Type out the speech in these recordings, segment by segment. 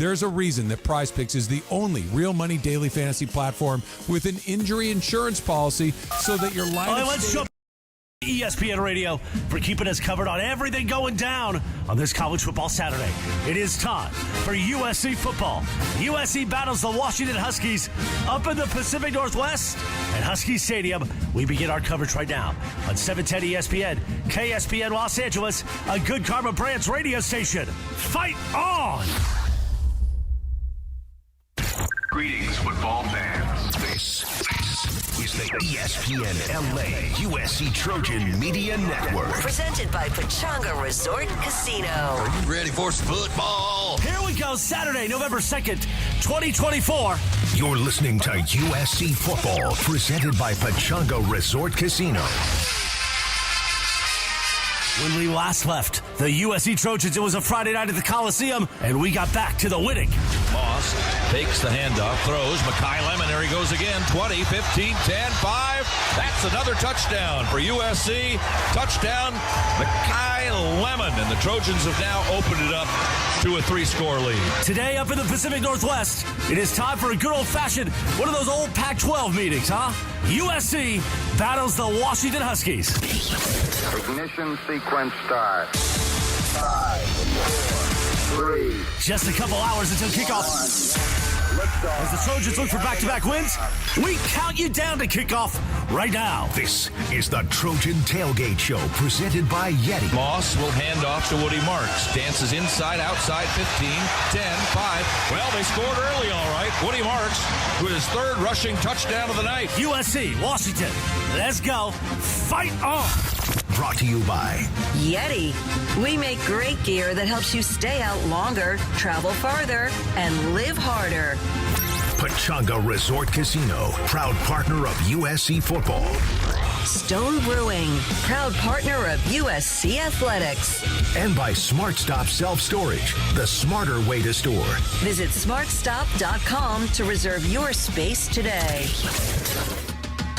There's a reason that PrizePicks is the only real money daily fantasy platform with an injury insurance policy so that your line of let's jump ESPN Radio for keeping us covered on everything going down on this college football Saturday. It is time for USC football. USC battles the Washington Huskies up in the Pacific Northwest at Husky Stadium. We begin our coverage right now on 710 ESPN, KSPN Los Angeles, a Good Karma Brands radio station. Fight on! Greetings, football fans. This is the ESPN LA USC Trojan Media Network. Presented by Pechanga Resort Casino. Are you ready for some football? Here we go, Saturday, November 2nd, 2024. You're listening to USC football, presented by Pechanga Resort Casino. When we last left the USC Trojans, it was a Friday night at the Coliseum, and we got back to the winning. Moss fakes the handoff, throws. Mekhi Lemon, there he goes again. 20, 15, 10, 5. That's another touchdown for USC. Touchdown, Mekhi Lemon. And the Trojans have now opened it up to a 3-score lead. Today, up in the Pacific Northwest, it is time for a good old-fashioned, one of those old Pac-12 meetings, huh? USC battles the Washington Huskies. Ignition sequence start. 5, 4, 3. Just a couple hours until kickoff. As the Trojans look for back-to-back wins, we count you down to kickoff right now. This is the Trojan Tailgate Show, presented by Yeti. Moss will hand off to Woody Marks. Dances inside, outside, 15, 10, 5. Well, they scored early, all right. Woody Marks with his third rushing touchdown of the night. USC, Washington, let's go. Fight on. Brought to you by Yeti. We make great gear that helps you stay out longer, travel farther, and live harder. Pechanga Resort Casino, proud partner of USC football. Stone Brewing, proud partner of USC Athletics. And by SmartStop Self-Storage, the smarter way to store. Visit smartstop.com to reserve your space today.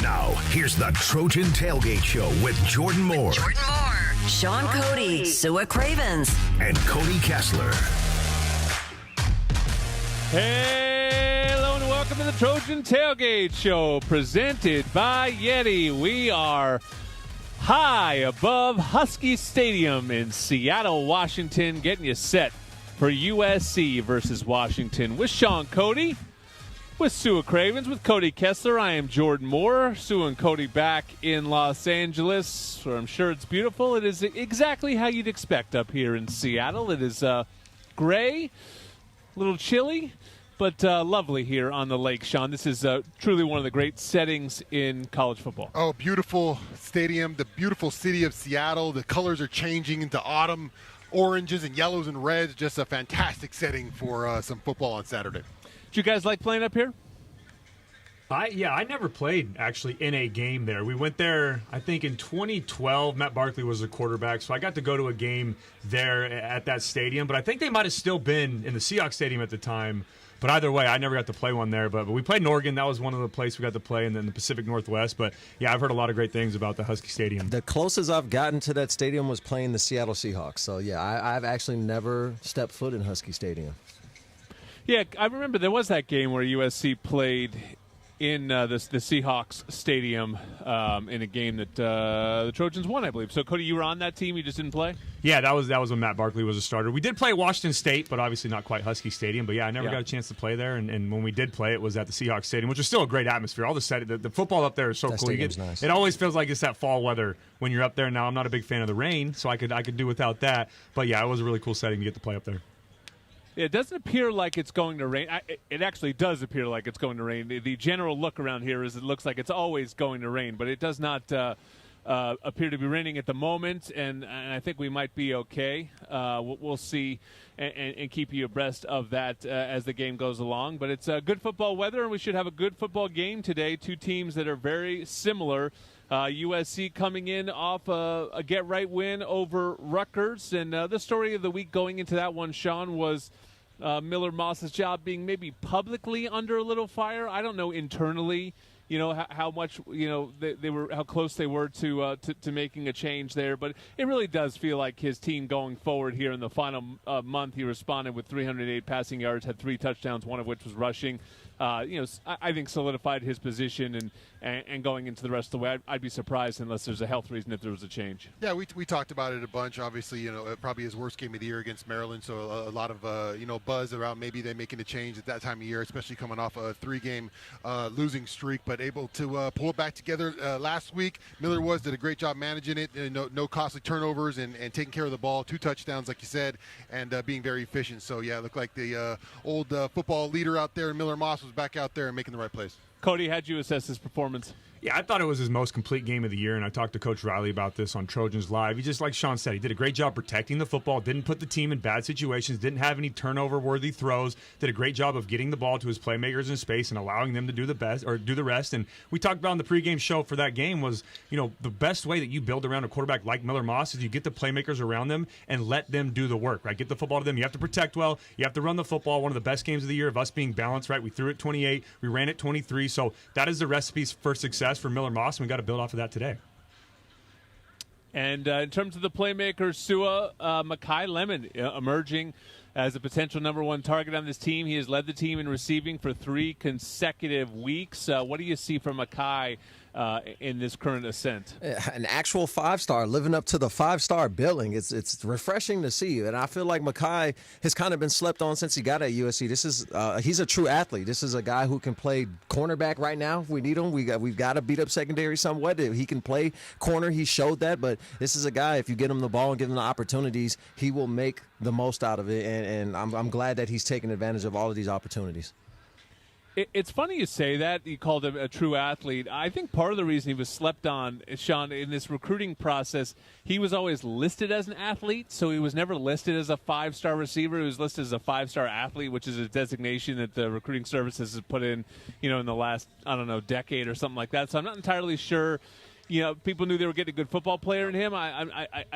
Now, here's the Trojan Tailgate Show with Jordan Moore. Sean Cody, Sua Cravens, and Cody Kessler. Hello and welcome to the Trojan Tailgate Show, presented by Yeti. We are high above Husky Stadium in Seattle, Washington, getting you set for USC versus Washington with Sean Cody, with Sua Cravens, with Cody Kessler. I am Jordan Moore. Sue and Cody back in Los Angeles, where I'm sure it's beautiful. It is exactly how you'd expect up here in Seattle. It is gray, a little chilly, but lovely here on the lake, Sean. This is truly one of the great settings in college football. Oh, beautiful stadium, the beautiful city of Seattle. The colors are changing into autumn, oranges and yellows and reds. Just a fantastic setting for some football on Saturday. Do you guys like playing up here? I never played, actually, in a game there. We went there, I think, in 2012. Matt Barkley was the quarterback, so I got to go to a game there at that stadium. But I think they might have still been in the Seahawks Stadium at the time. But either way, I never got to play one there. But we played in Oregon. That was one of the places we got to play, and then the Pacific Northwest. But, yeah, I've heard a lot of great things about the Husky Stadium. The closest I've gotten to that stadium was playing the Seattle Seahawks. So, yeah, I've actually never stepped foot in Husky Stadium. Yeah, I remember there was that game where USC played in the Seahawks Stadium in a game that the Trojans won, I believe. So, Cody, you were on that team. You just didn't play? Yeah, that was when Matt Barkley was a starter. We did play at Washington State, but obviously not quite Husky Stadium. But, yeah, I never got a chance to play there. And when we did play, it was at the Seahawks Stadium, which is still a great atmosphere. All the football up there is so that cool. Nice. It always feels like it's that fall weather when you're up there. Now, I'm not a big fan of the rain, so I could do without that. But, yeah, it was a really cool setting to get to play up there. It doesn't appear like it's going to rain. It actually does appear like it's going to rain. The general look around here is it looks like it's always going to rain, but it does not appear to be raining at the moment, and I think we might be okay. We'll see and keep you abreast of that as the game goes along. But it's good football weather, and we should have a good football game today. Two teams that are very similar. USC coming in off a get-right win over Rutgers. And the story of the week going into that one, Sean, was Miller Moss's job being maybe publicly under a little fire. I don't know internally how much they were, how close they were to making a change there. But it really does feel like his team going forward here in the final month. He responded with 308 passing yards, had 3 touchdowns, one of which was rushing. I think solidified his position and going into the rest of the way. I'd be surprised unless there's a health reason if there was a change. Yeah, we talked about it a bunch. Obviously, probably his worst game of the year against Maryland. So a lot of buzz around maybe they're making a change at that time of year, especially coming off a 3-game losing streak. But able to pull it back together last week. Miller did a great job managing it. No costly turnovers and taking care of the ball. 2 touchdowns, like you said, and being very efficient. So yeah, it looked like the old football leader out there, Miller Moss, was back out there and making the right plays. Cody, how'd you assess his performance? Yeah, I thought it was his most complete game of the year, and I talked to Coach Riley about this on Trojans Live. He just, like Sean said, he did a great job protecting the football, didn't put the team in bad situations, didn't have any turnover-worthy throws, did a great job of getting the ball to his playmakers in space and allowing them to do the rest. And we talked about in the pregame show for that game was, the best way that you build around a quarterback like Miller Moss is you get the playmakers around them and let them do the work, right? Get the football to them. You have to protect well. You have to run the football. One of the best games of the year of us being balanced, right? We threw it 28. We ran it 23. So that is the recipe for success for Miller Moss, and we got to build off of that today. And in terms of the playmakers, Makai Lemon emerging as a potential number 1 target on this team. He has led the team in receiving for 3 consecutive weeks. What do you see from Makai in this current ascent? An actual 5-star, living up to the 5-star billing. It's refreshing to see, and I feel like Makai has kind of been slept on since he got at USC. This is he's a true athlete. This is a guy who can play cornerback right now if we need him. We've got to beat up secondary somewhat. He can play corner. He showed that, but this is a guy, if you get him the ball and give him the opportunities, he will make the most out of it, and I'm glad that he's taking advantage of all of these opportunities. It's funny you say that. You called him a true athlete. I think part of the reason he was slept on, Sean, in this recruiting process, he was always listed as an athlete, so he was never listed as a 5-star receiver. He was listed as a 5-star athlete, which is a designation that the recruiting services has put in, in the last, decade or something like that. So I'm not entirely sure. People knew they were getting a good football player in him. I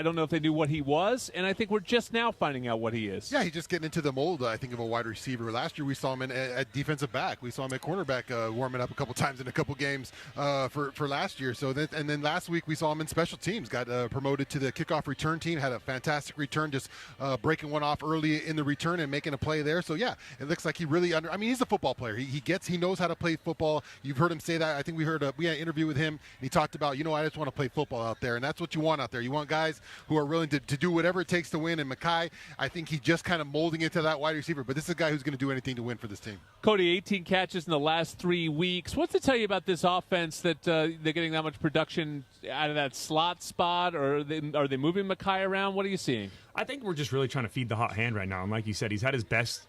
don't know if they knew what he was, and I think we're just now finding out what he is. Yeah, he's just getting into the mold, I think, of a wide receiver. Last year we saw him at defensive back. We saw him at cornerback warming up a couple times in a couple games for last year. And then last week we saw him in special teams. Got promoted to the kickoff return team. Had a fantastic return, just breaking one off early in the return and making a play there. So yeah, it looks like he really he's a football player. He knows how to play football. You've heard him say that. I think we had an interview with him, and he talked about, I just want to play football out there, and that's what you want out there. You want guys who are willing to do whatever it takes to win, and Makai, I think he's just kind of molding into that wide receiver, but this is a guy who's going to do anything to win for this team. Cody, 18 catches in the last 3 weeks. What's it tell you about this offense that they're getting that much production out of that slot spot, or are they moving Makai around? What are you seeing? I think we're just really trying to feed the hot hand right now, and like you said, he's had his best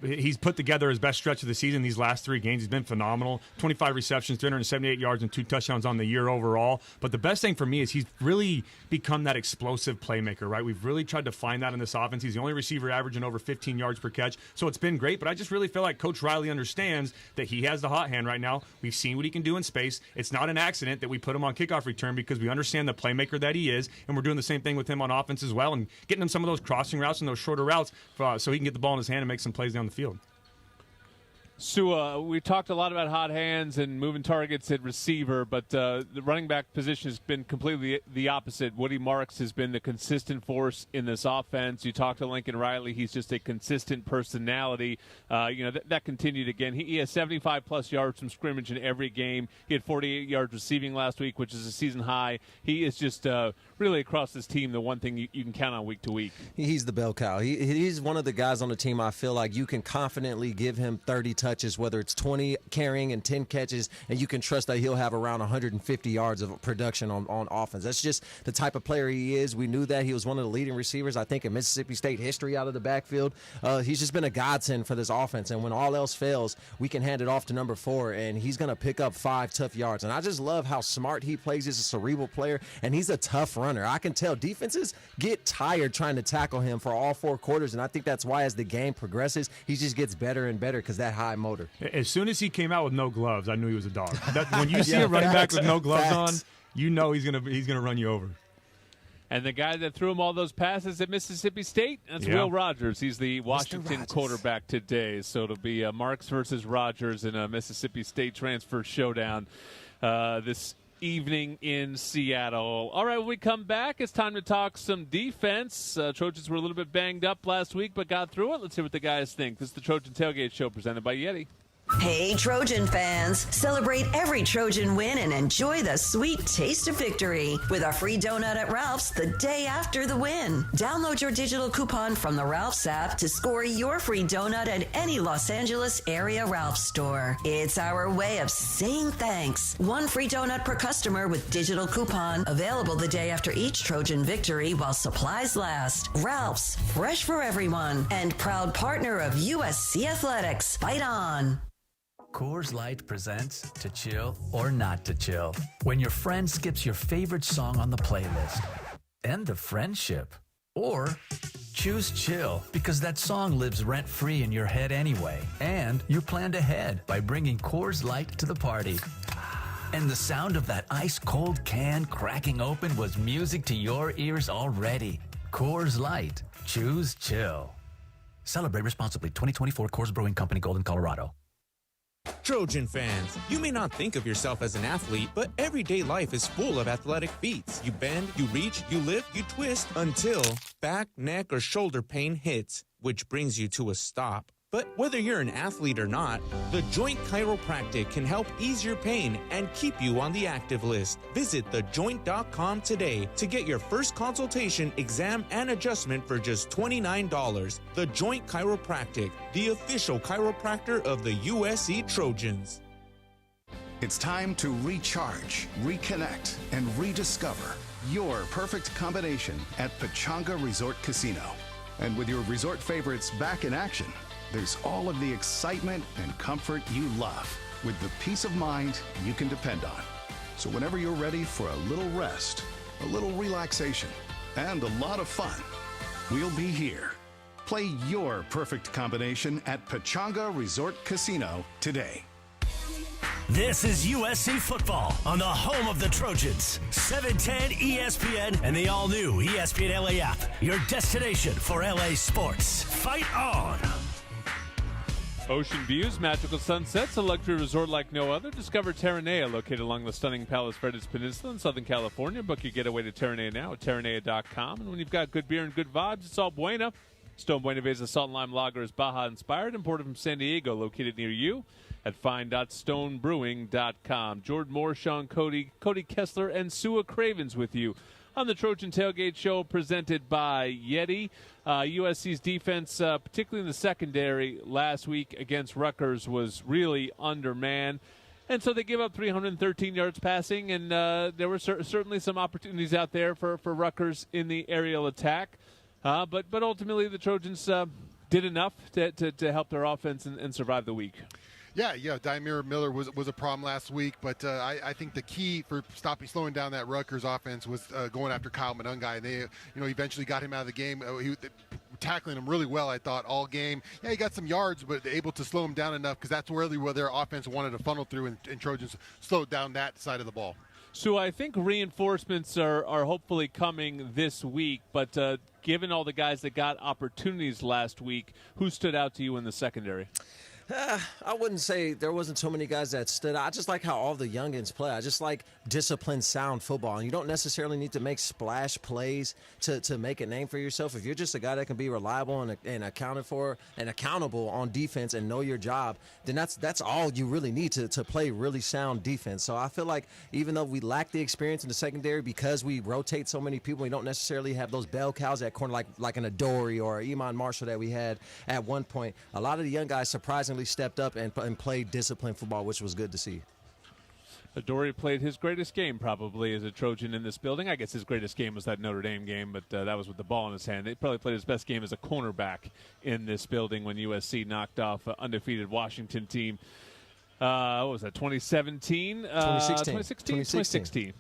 he's put together his best stretch of the season these last 3 games. He's been phenomenal. 25 receptions, 378 yards, and 2 touchdowns on the year overall. But the best thing for me is he's really become that explosive playmaker, right? We've really tried to find that in this offense. He's the only receiver averaging over 15 yards per catch. So it's been great, but I just really feel like Coach Riley understands that he has the hot hand right now. We've seen what he can do in space. It's not an accident that we put him on kickoff return because we understand the playmaker that he is, and we're doing the same thing with him on offense as well and getting him some of those crossing routes and those shorter routes so he can get the ball in his hand and make some plays down the field. Sua, we talked a lot about hot hands and moving targets at receiver, but the running back position has been completely the opposite. Woody Marks has been the consistent force in this offense. You talked to Lincoln Riley. He's just a consistent personality. That continued again. He has 75-plus yards from scrimmage in every game. He had 48 yards receiving last week, which is a season high. He is just really across this team the one thing you can count on week to week. He's the bell cow. He's one of the guys on the team I feel like you can confidently give him 30 touches, whether it's 20 carrying and 10 catches, and you can trust that he'll have around 150 yards of production on offense. That's just the type of player he is. We knew that. He was one of the leading receivers, I think, in Mississippi State history out of the backfield. He's just been a godsend for this offense, and when all else fails, we can hand it off to number 4, and he's going to pick up 5 tough yards. And I just love how smart he plays. He's a cerebral player, and he's a tough runner. I can tell defenses get tired trying to tackle him for all 4 quarters, and I think that's why as the game progresses, he just gets better and better because that high motor. As soon as he came out with no gloves, I knew he was a dog. When you see a running back with no gloves on, you know he's gonna run you over. And the guy that threw him all those passes at Mississippi State, that's Will Rogers. He's the Washington quarterback today. So it'll be Marks versus Rogers in a Mississippi State transfer showdown this evening in Seattle. All right, when we come back, it's time to talk some defense. Trojans were a little bit banged up last week, but got through it. Let's see what the guys think. This is the Trojan Tailgate Show presented by Yeti. Hey, Trojan fans. Celebrate every Trojan win and enjoy the sweet taste of victory with a free donut at Ralph's the day after the win. Download your digital coupon from the Ralph's app to score your free donut at any Los Angeles area Ralph's store. It's our way of saying thanks. One free donut per customer with digital coupon available the day after each Trojan victory while supplies last. Ralph's, fresh for everyone and proud partner of USC Athletics. Fight on. Coors Light presents To Chill or Not to Chill. When your friend skips your favorite song on the playlist. End of friendship. Or choose chill because that song lives rent-free in your head anyway. And you planned ahead by bringing Coors Light to the party. And the sound of that ice-cold can cracking open was music to your ears already. Coors Light. Choose chill. Celebrate responsibly. 2024 Coors Brewing Company, Golden, Colorado. Trojan fans, you may not think of yourself as an athlete, but everyday life is full of athletic feats. You bend, you reach, you lift, you twist until back, neck, or shoulder pain hits, which brings you to a stop. But whether you're an athlete or not, the Joint Chiropractic can help ease your pain and keep you on the active list. Visit thejoint.com today to get your first consultation, exam, and adjustment for just $29. The Joint Chiropractic, the official chiropractor of the USC Trojans. It's time to recharge, reconnect, and rediscover your perfect combination at Pechanga Resort Casino. And with your resort favorites back in action, there's all of the excitement and comfort you love with the peace of mind you can depend on. So whenever you're ready for a little rest, a little relaxation, and a lot of fun, we'll be here. Play your perfect combination at Pechanga Resort Casino today. This is USC football on the home of the Trojans. 710 ESPN and the all-new ESPN LA app. Your destination for LA sports. Fight on! Ocean views, magical sunsets, a luxury resort like no other. Discover Terranea, located along the stunning Palos Verdes Peninsula in Southern California. Book your getaway to Terranea now at Terranea.com. And when you've got good beer and good vibes, it's all bueno. Stone Buenaventura Salt and Lime Lager is Baja-inspired, imported from San Diego, located near you at fine.stonebrewing.com. Jordan Moore, Sean Cody, Cody Kessler, and Sua Cravens with you on the Trojan Tailgate Show presented by Yeti. USC's defense, particularly in the secondary last week against Rutgers, was really undermanned. And so they give up 313 yards passing, and there were certainly some opportunities out there for Rutgers in the aerial attack. But ultimately the Trojans did enough to help their offense and survive the week. Yeah, Dymere Miller was a problem last week, but I think the key for slowing down that Rutgers offense was going after Kyle Monungai, and they, eventually got him out of the game. He tackling him really well, I thought, all game. Yeah, he got some yards, but able to slow him down enough because that's really where their offense wanted to funnel through, and Trojans slowed down that side of the ball. So I think reinforcements are hopefully coming this week, but given all the guys that got opportunities last week, who stood out to you in the secondary? I wouldn't say there wasn't so many guys that stood out. I just like how all the youngins play. I just like disciplined, sound football. And you don't necessarily need to make splash plays to make a name for yourself. If you're just a guy that can be reliable and accounted for and accountable on defense and know your job, then that's all you really need to play really sound defense. So I feel like even though we lack the experience in the secondary because we rotate so many people, we don't necessarily have those bell cows at corner like an Adoree or Iman Marshall that we had at one point. A lot of the young guys surprisingly stepped up and played disciplined football, which was good to see. Adoree played his greatest game probably as a Trojan in this building. I guess his greatest game was that Notre Dame game, but that was with the ball in his hand. He probably played his best game as a cornerback in this building when USC knocked off an undefeated Washington team. What was that, 2017? 2016. 2016.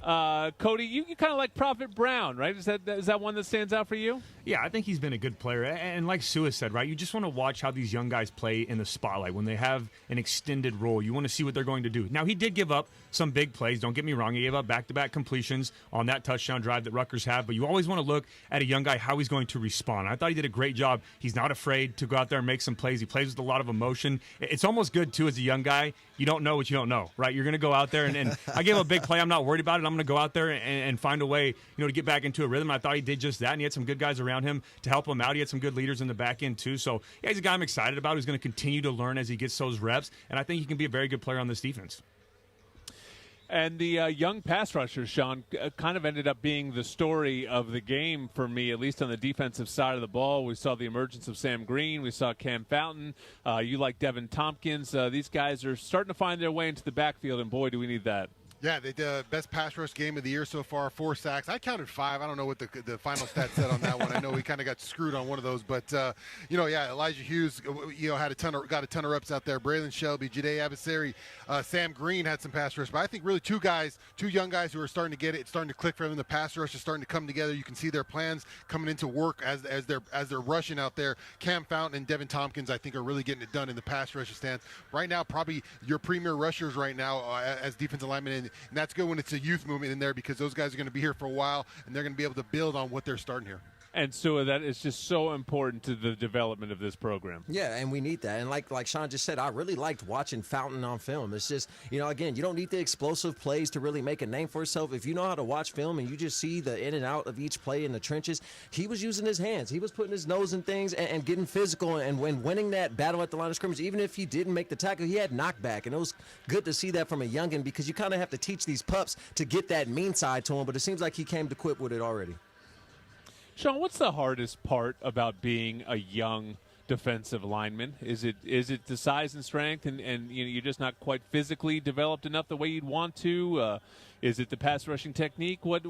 Cody, you kind of like Prophet Brown, right? Is that one that stands out for you? Yeah, I think he's been a good player. And like Sua said, right, you just want to watch how these young guys play in the spotlight. When they have an extended role, you want to see what they're going to do. Now, he did give up some big plays. Don't get me wrong. He gave up back-to-back completions on that touchdown drive that Rutgers have. But you always want to look at a young guy, how he's going to respond. I thought he did a great job. He's not afraid to go out there and make some plays. He plays with a lot of emotion. It's almost good, too, as a young guy. You don't know what you don't know, right? You're going to go out there, and I gave him a big play. I'm not worried about it. I'm going to go out there and find a way, to get back into a rhythm. I thought he did just that, and he had some good guys around him to help him out. He had some good leaders in the back end, too. So, yeah, he's a guy I'm excited about who's going to continue to learn as he gets those reps, and I think he can be a very good player on this defense. And the young pass rushers, Sean, kind of ended up being the story of the game for me, at least on the defensive side of the ball. We saw the emergence of Sam Green. We saw Cam Fountain. You like Devin Tompkins. These guys are starting to find their way into the backfield, and boy, do we need that. Yeah, they did best pass rush game of the year so far, 4 sacks. I counted 5. I don't know what the final stat said on that one. I know we kind of got screwed on one of those, but Elijah Hughes, got a ton of reps out there. Braylon Shelby, Jade Abasari, Sam Green had some pass rush, but I think really two young guys who are starting to get it. It's starting to click for them. The pass rush is starting to come together. You can see their plans coming into work as they're rushing out there. Cam Fountain and Devin Tompkins, I think, are really getting it done in the pass rush stance right now. Probably your premier rushers right now as defensive linemen. And that's good when it's a youth movement in there because those guys are going to be here for a while, and they're going to be able to build on what they're starting here. And so that is just so important to the development of this program. Yeah, and we need that. And like Sean just said, I really liked watching Fountain on film. It's just, again, you don't need the explosive plays to really make a name for yourself. If you know how to watch film and you just see the in and out of each play in the trenches, he was using his hands. He was putting his nose in things and getting physical. And when winning that battle at the line of scrimmage, even if he didn't make the tackle, he had knockback. And it was good to see that from a youngin because you kind of have to teach these pups to get that mean side to him. But it seems like he came equipped with it already. Sean, what's the hardest part about being a young defensive lineman? Is it the size and strength, and you're just not quite physically developed enough the way you'd want to? Is it the pass rushing technique? What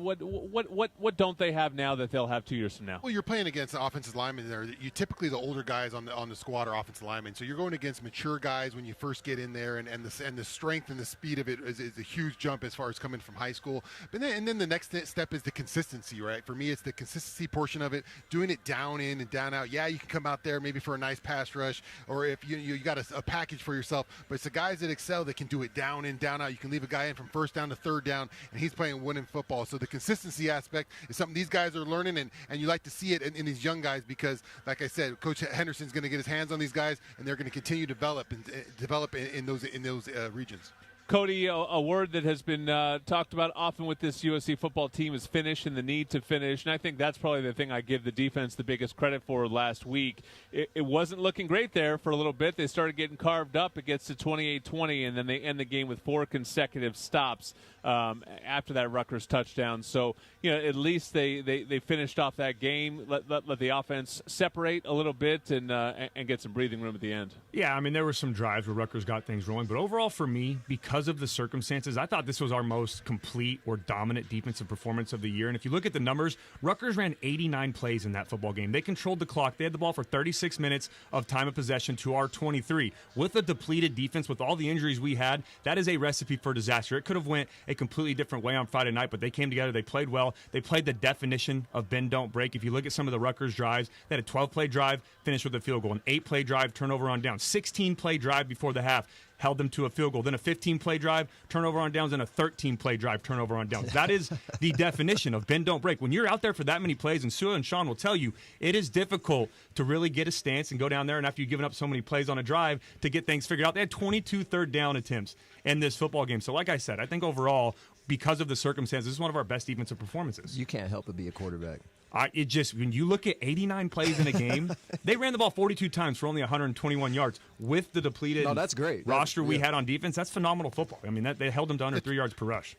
don't they have now that they'll have 2 years from now? Well, you're playing against offensive linemen there. You typically the older guys on the squad are offensive linemen, so you're going against mature guys when you first get in there, and the strength and the speed of it is a huge jump as far as coming from high school. But then the next step is the consistency, right? For me, it's the consistency portion of it, doing it down in and down out. Yeah, you can come out there maybe for a nice pass rush, or if you got a package for yourself, but it's the guys that excel that can do it down in, down out. You can leave a guy in from first down to third down, and he's playing winning football. So the consistency aspect is something these guys are learning, and you like to see it in these young guys because, like I said, Coach Henderson's going to get his hands on these guys, and they're going to continue to develop in those regions. Cody, a word that has been talked about often with this USC football team is finish and the need to finish, and I think that's probably the thing I give the defense the biggest credit for last week. It wasn't looking great there for a little bit. They started getting carved up. It gets to 28-20, and then they end the game with 4 consecutive stops after that Rutgers touchdown. So, at least they finished off that game, let the offense separate a little bit and get some breathing room at the end. Yeah, I mean, there were some drives where Rutgers got things rolling, but overall for me, because of the circumstances, I thought this was our most complete or dominant defensive performance of the year. And if you look at the numbers, Rutgers ran 89 plays in that football game. They controlled the clock. They had the ball for 36 minutes of time of possession to our 23. With a depleted defense, with all the injuries we had, that is a recipe for disaster. It could have went a completely different way on Friday night, but they came together. They played well. They played the definition of bend, don't break. If you look at some of the Rutgers drives, they had a 12-play drive, finished with a field goal, an 8-play drive, turnover on down, 16-play drive before the half, held them to a field goal, then a 15-play drive, turnover on downs, and a 13-play drive, turnover on downs. That is the definition of bend, don't break. When you're out there for that many plays, and Sua and Sean will tell you, it is difficult to really get a stance and go down there, and after you've given up so many plays on a drive, to get things figured out. They had 22 third down attempts in this football game. So like I said, I think overall, because of the circumstances, this is one of our best defensive performances. You can't help but be a quarterback. When you look at 89 plays in a game, they ran the ball 42 times for only 121 yards with the depleted that's great. roster we had on defense. That's phenomenal football. I mean, they held them to under 3 yards per rush.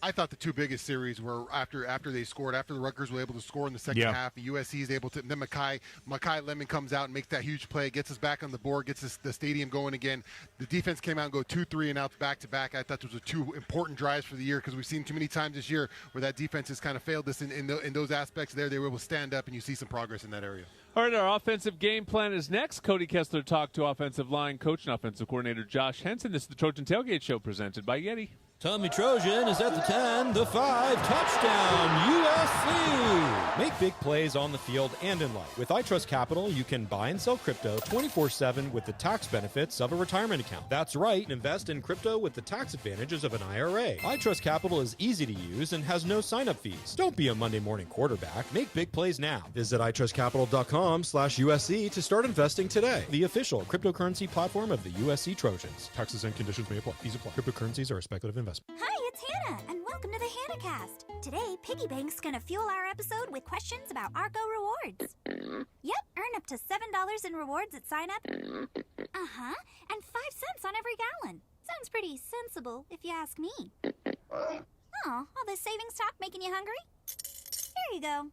I thought the two biggest series were after they scored, after the Rutgers were able to score in the second half, the USC is able to, then Makai Lemon comes out and makes that huge play, gets us back on the board, gets us the stadium going again. The defense came out and go 2-3 and outs back-to-back. I thought those were 2 important drives for the year because we've seen too many times this year where that defense has kind of failed us in those aspects there. They were able to stand up, and you see some progress in that area. All right, our offensive game plan is next. Cody Kessler talked to offensive line coach and offensive coordinator Josh Henson. This is the Trojan Tailgate Show presented by Yeti. Tommy Trojan is at the 10, the 5, touchdown, USC! Make big plays on the field and in life. With iTrust Capital, you can buy and sell crypto 24/7 with the tax benefits of a retirement account. That's right, invest in crypto with the tax advantages of an IRA. iTrust Capital is easy to use and has no sign-up fees. Don't be a Monday morning quarterback. Make big plays now. Visit iTrustCapital.com/USC to start investing today. The official cryptocurrency platform of the USC Trojans. Taxes and conditions may apply. Fees apply. Cryptocurrencies are a speculative investment. Hi, it's Hannah, and welcome to the HannahCast. Today, Piggy Bank's gonna fuel our episode with questions about Argo rewards. Yep, earn up to $7 in rewards at sign up. And 5 cents on every gallon. Sounds pretty sensible, if you ask me. Oh, all this savings talk making you hungry? Here you go.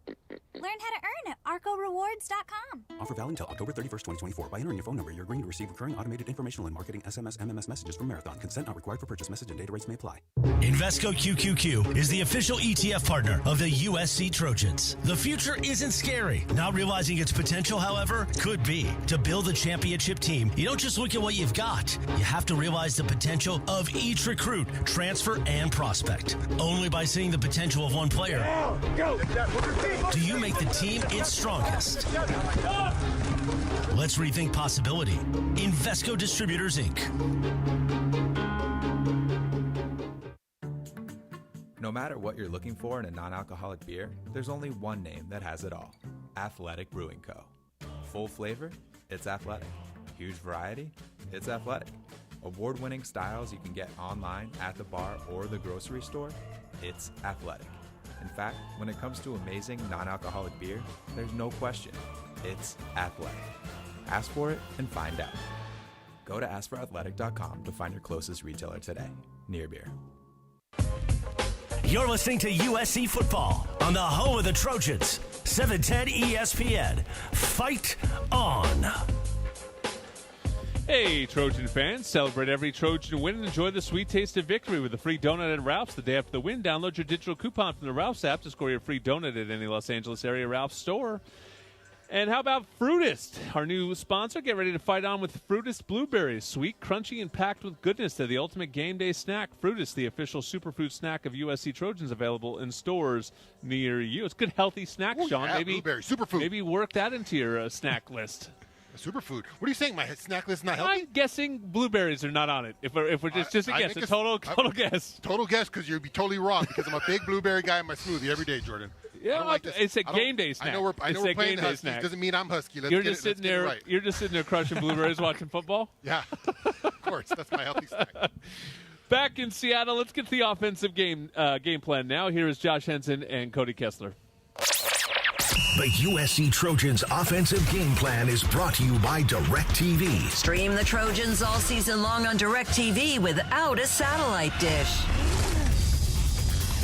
Learn how to earn at ArcoRewards.com. Offer valid until October 31st, 2024. By entering your phone number, you're agreeing to receive recurring automated informational and marketing SMS, MMS messages from Marathon. Consent not required for purchase. Message and data rates may apply. Invesco QQQ is the official ETF partner of the USC Trojans. The future isn't scary. Not realizing its potential, however, could be. To build a championship team, you don't just look at what you've got. You have to realize the potential of each recruit, transfer, and prospect. Only by seeing the potential of one player do you make the team its strongest. Let's rethink possibility. Invesco Distributors, Inc. No matter what you're looking for in a non-alcoholic beer, there's only one name that has it all. Athletic Brewing Co. Full flavor? It's athletic. Huge variety? It's athletic. Award-winning styles you can get online, at the bar, or the grocery store? It's athletic. In fact, when it comes to amazing non-alcoholic beer, there's no question. It's athletic. Ask for it and find out. Go to askforathletic.com to find your closest retailer today. Near Beer. You're listening to USC football on the home of the Trojans. 710 ESPN. Fight on. Hey, Trojan fans, celebrate every Trojan win and enjoy the sweet taste of victory with a free donut at Ralph's the day after the win. Download your digital coupon from the Ralph's app to score your free donut at any Los Angeles area Ralph's store. And how about Fruitist, our new sponsor? Get ready to fight on with Fruitist blueberries. Sweet, crunchy, and packed with goodness. They're the ultimate game day snack. Fruitist, the official superfood snack of USC Trojans, available in stores near you. It's a good, healthy snack, Sean. Yeah, blueberry, superfood. Maybe work that into your snack list. Superfood. What are you saying? My snack list is not healthy? I'm guessing blueberries are not on it. If we're just a guess, a total guess. Total guess, because you'd be totally wrong. Because I'm a big blueberry guy in my smoothie every day, Jordan. Yeah, it's a game day snack. I know we're playing the Huskies. Doesn't mean I'm Husky. You're just sitting there. Right. You're just sitting there crushing blueberries, watching football. Yeah, of course. That's my healthy snack. Back in Seattle, let's get to the offensive game plan now. Here is Josh Henson and Cody Kessler. The USC Trojans offensive game plan is brought to you by DirecTV. Stream the Trojans all season long on DirecTV without a satellite dish.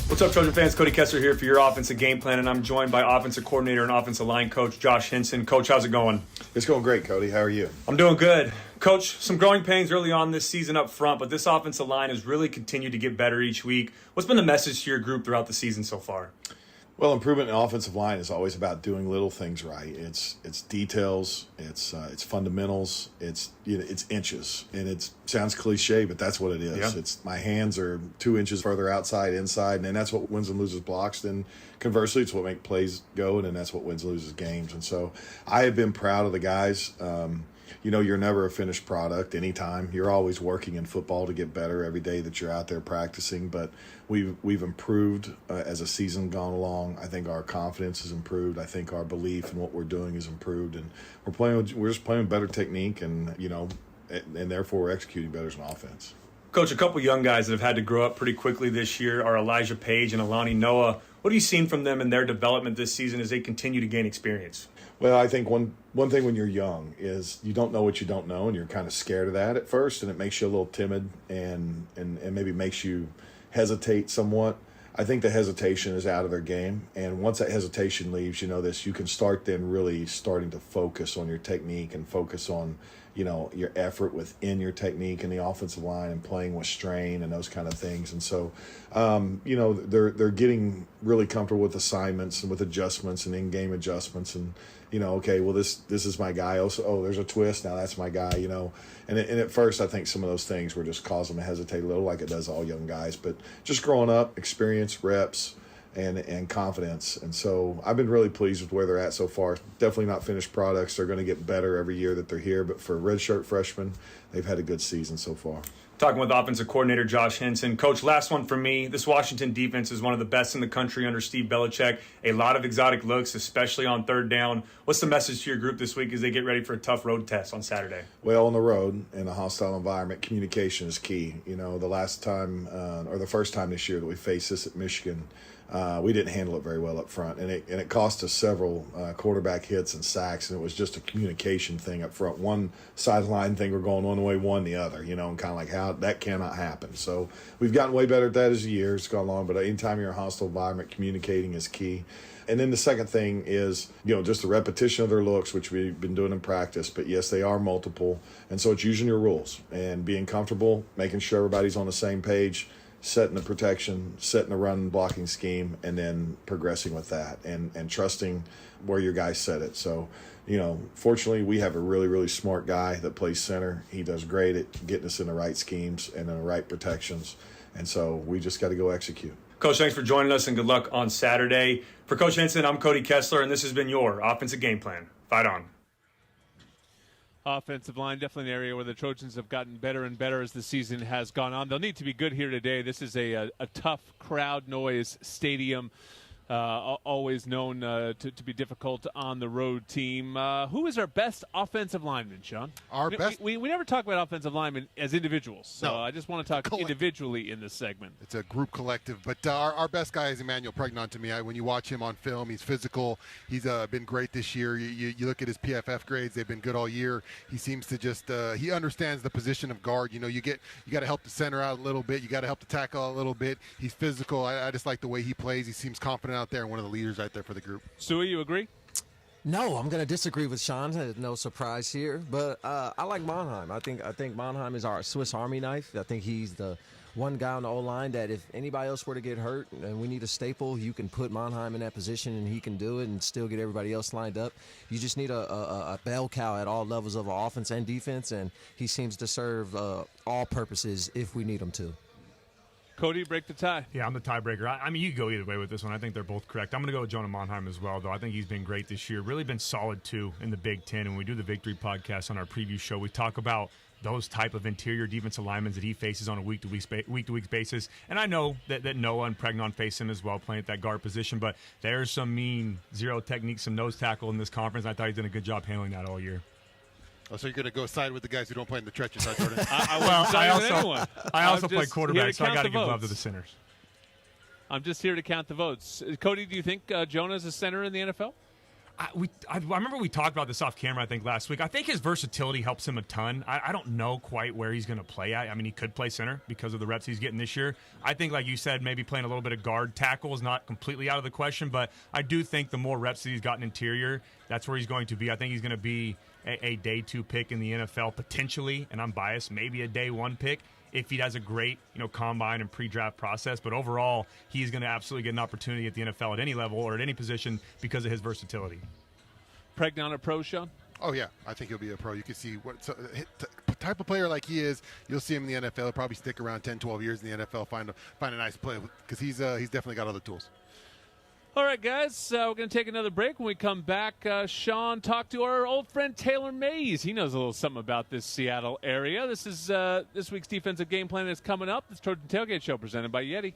What's up, Trojan fans? Cody Kessler here for your offensive game plan, and I'm joined by offensive coordinator and offensive line coach Josh Henson. Coach, how's it going? It's going great, Cody. How are you? I'm doing good. Coach, some growing pains early on this season up front, but this offensive line has really continued to get better each week. What's been the message to your group throughout the season so far? Well, improvement in offensive line is always about doing little things right. It's details, it's fundamentals, it's inches, and it sounds cliche, but that's what it is. Yeah. It's my hands are 2 inches further outside, inside, and that's what wins and loses blocks. Then conversely, it's what makes plays go, and then that's what wins and loses games. And so I have been proud of the guys. You're never a finished product anytime. You're always working in football to get better every day that you're out there practicing. But we've improved as the season gone along. I think our confidence has improved. I think our belief in what we're doing has improved, and we're just playing with better technique, and therefore we're executing better as an offense. Coach, a couple young guys that have had to grow up pretty quickly this year are Elijah Page and Alani Noah. What have you seen from them in their development this season as they continue to gain experience? Well, I think one thing when you're young is you don't know what you don't know, and you're kind of scared of that at first, and it makes you a little timid and maybe makes you hesitate somewhat. I think the hesitation is out of their game, and once that hesitation leaves, you can start then really starting to focus on your technique and focus on your effort within your technique in the offensive line and playing with strain and those kind of things. And so, they're getting really comfortable with assignments and with adjustments and in-game adjustments. okay, well, this is my guy. Oh, there's a twist. Now that's my guy, And at first, I think some of those things were just causing them to hesitate a little, like it does all young guys. But just growing up, experience, reps, and confidence. And so I've been really pleased with where they're at so far. Definitely not finished products. They're going to get better every year that they're here. But for redshirt freshmen, they've had a good season so far. Talking with offensive coordinator Josh Henson. Coach, last one for me. This Washington defense is one of the best in the country under Steve Belichick. A lot of exotic looks, especially on third down. What's the message to your group this week as they get ready for a tough road test on Saturday? Well, on the road, in a hostile environment, communication is key. The last time, or the first time this year that we faced this at Michigan, we didn't handle it very well up front, and it cost us several quarterback hits and sacks, and it was just a communication thing up front. One sideline thing, we're going one way, one the other, and kind of like how that cannot happen. So we've gotten way better at that as the years gone along, but anytime you're in a hostile environment, communicating is key. And then the second thing is, just the repetition of their looks, which we've been doing in practice. But yes, they are multiple, and so it's using your rules and being comfortable, making sure everybody's on the same page, setting the protection, setting the run blocking scheme, and then progressing with that and trusting where your guys set it. So, fortunately, we have a really, really smart guy that plays center. He does great at getting us in the right schemes and in the right protections. And so we just got to go execute. Coach, thanks for joining us, and good luck on Saturday. For Coach Henson, I'm Cody Kessler, and this has been your Offensive Game Plan. Fight on. Offensive line, definitely an area where the Trojans have gotten better and better as the season has gone on. They'll need to be good here today. This is a tough crowd noise stadium, always known to be difficult on the road team. Who is our best offensive lineman, Sean? We never talk about offensive linemen as individuals, so I just want to talk individually in this segment. It's a group collective, but our best guy is Emmanuel Pregnon to me. When you watch him on film, he's physical. He's been great this year. You look at his PFF grades; they've been good all year. He seems to just he understands the position of guard. You got to help the center out a little bit. You got to help the tackle out a little bit. He's physical. I just like the way he plays. He seems confident out there, and one of the leaders right there for the group. Suey, you agree? No, I'm going to disagree with Sean. No surprise here, but I like Monheim. I think Monheim is our Swiss Army knife. I think he's the one guy on the O-line that if anybody else were to get hurt and we need a staple, you can put Monheim in that position and he can do it and still get everybody else lined up. You just need a bell cow at all levels of our offense and defense, and he seems to serve all purposes if we need him to. Cody, break the tie. Yeah, I'm the tiebreaker. I mean, you can go either way with this one. I think they're both correct. I'm going to go with Jonah Monheim as well, though. I think he's been great this year. Really been solid, too, in the Big Ten. And when we do the Victory podcast on our preview show, we talk about those type of interior defensive linemen that he faces on a week-to-week basis. And I know that Noah and Pregnon face him as well, playing at that guard position. But there's some mean zero technique, some nose tackle in this conference. I thought he's done a good job handling that all year. Oh, so you're going to go side with the guys who don't play in the trenches, huh, Jordan? I also play quarterback, so I got to give love to the centers. I'm just here to count the votes. Cody, do you think Jonah's a center in the NFL? I remember we talked about this off camera, I think, last week. I think his versatility helps him a ton. I don't know quite where he's going to play at. I mean, he could play center because of the reps he's getting this year. I think, like you said, maybe playing a little bit of guard tackle is not completely out of the question, but I do think the more reps that he's gotten interior, that's where he's going to be. I think he's going to be a day 2 pick in the NFL, potentially, and I'm biased, maybe a day 1 pick if he has a great combine and pre-draft process. But overall, he's going to absolutely get an opportunity at the NFL at any level or at any position because of his versatility. Pregnon a pro, Sean? Oh, yeah. I think he'll be a pro. You can see what type of player like he is. You'll see him in the NFL. He'll probably stick around 10, 12 years in the NFL, find a nice play because he's definitely got other tools. All right, guys, we're going to take another break. When we come back, Sean, talk to our old friend Taylor Mays. He knows a little something about this Seattle area. This is this week's defensive game plan is coming up. It's Trojan Tailgate Show presented by Yeti.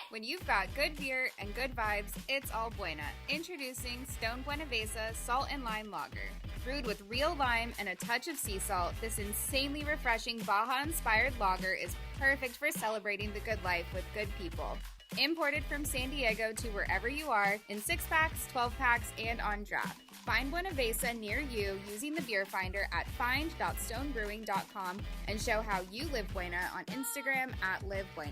When you've got good beer and good vibes, it's all Buena. Introducing Stone Buenavesa Salt and Lime Lager. Brewed with real lime and a touch of sea salt, this insanely refreshing Baja-inspired lager is perfect for celebrating the good life with good people. Imported from San Diego to wherever you are in 6-packs, 12-packs, and on draft. Find Buenavesa near you using the beer finder at find.stonebrewing.com and show how you live Buena on Instagram at Live Buena.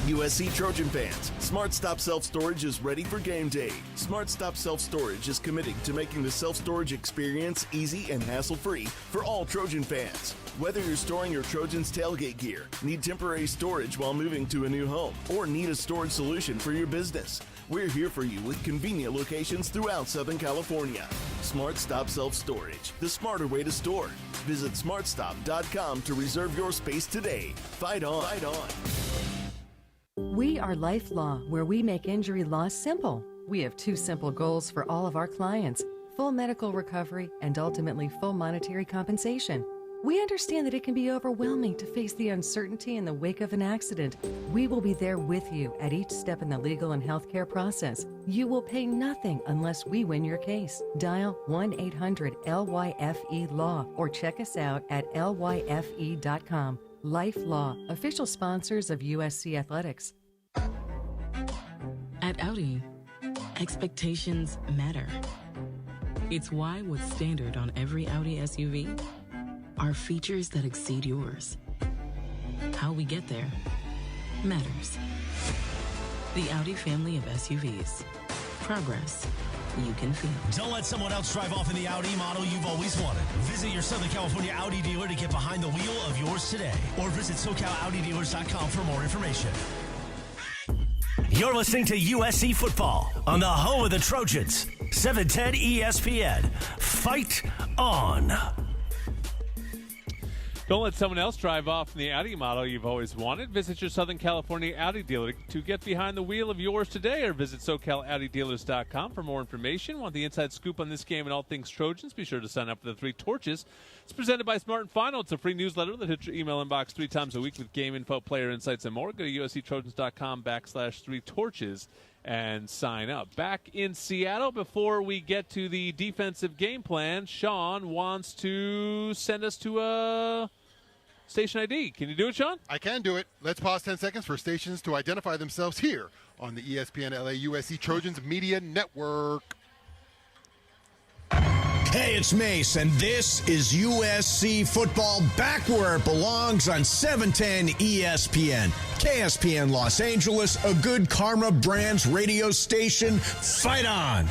USC Trojan fans, Smart Stop Self Storage is ready for game day. Smart Stop Self Storage is committing to making the self-storage experience easy and hassle-free for all Trojan fans. Whether you're storing your Trojans tailgate gear, need temporary storage while moving to a new home, or need a storage solution for your business, We're here for you with convenient locations throughout Southern California. Smart Stop Self Storage, the smarter way to store. Visit smartstop.com to reserve your space today. Fight on. Fight on. We are Life Law, where we make injury law simple. We have 2 simple goals for all of our clients: full medical recovery and ultimately full monetary compensation. We understand that it can be overwhelming to face the uncertainty in the wake of an accident. We will be there with you at each step in the legal and healthcare process. You will pay nothing unless we win your case. Dial 1-800-LYFE-LAW or check us out at lyfe.com. Life Law, official sponsors of USC Athletics. At Audi, expectations matter. It's why what's standard on every Audi SUV are features that exceed yours. How we get there matters. The Audi family of SUVs. Progress you can feel. Don't let someone else drive off in the Audi model you've always wanted. Visit your Southern California Audi dealer to get behind the wheel of yours today. Or visit SoCalAudiDealers.com for more information. You're listening to USC Football on the home of the Trojans. 710 ESPN. Fight on. Don't let someone else drive off in the Audi model you've always wanted. Visit your Southern California Audi dealer to get behind the wheel of yours today, or visit SoCalAudiDealers.com for more information. Want the inside scoop on this game and all things Trojans? Be sure to sign up for the 3 Torches. It's presented by Smart & Final. It's a free newsletter that hits your email inbox 3 times a week with game info, player insights, and more. Go to USCTrojans.com/3Torches and sign up. Back in Seattle, before we get to the defensive game plan, Sean wants to send us to a station ID. Can you do it, Sean? I can do it. Let's pause 10 seconds for stations to identify themselves here on the ESPN LA USC Trojans Media Network. Hey, it's Mace, and this is USC Football back where it belongs on 710 ESPN. KSPN Los Angeles, a good Karma Brands radio station. Fight on!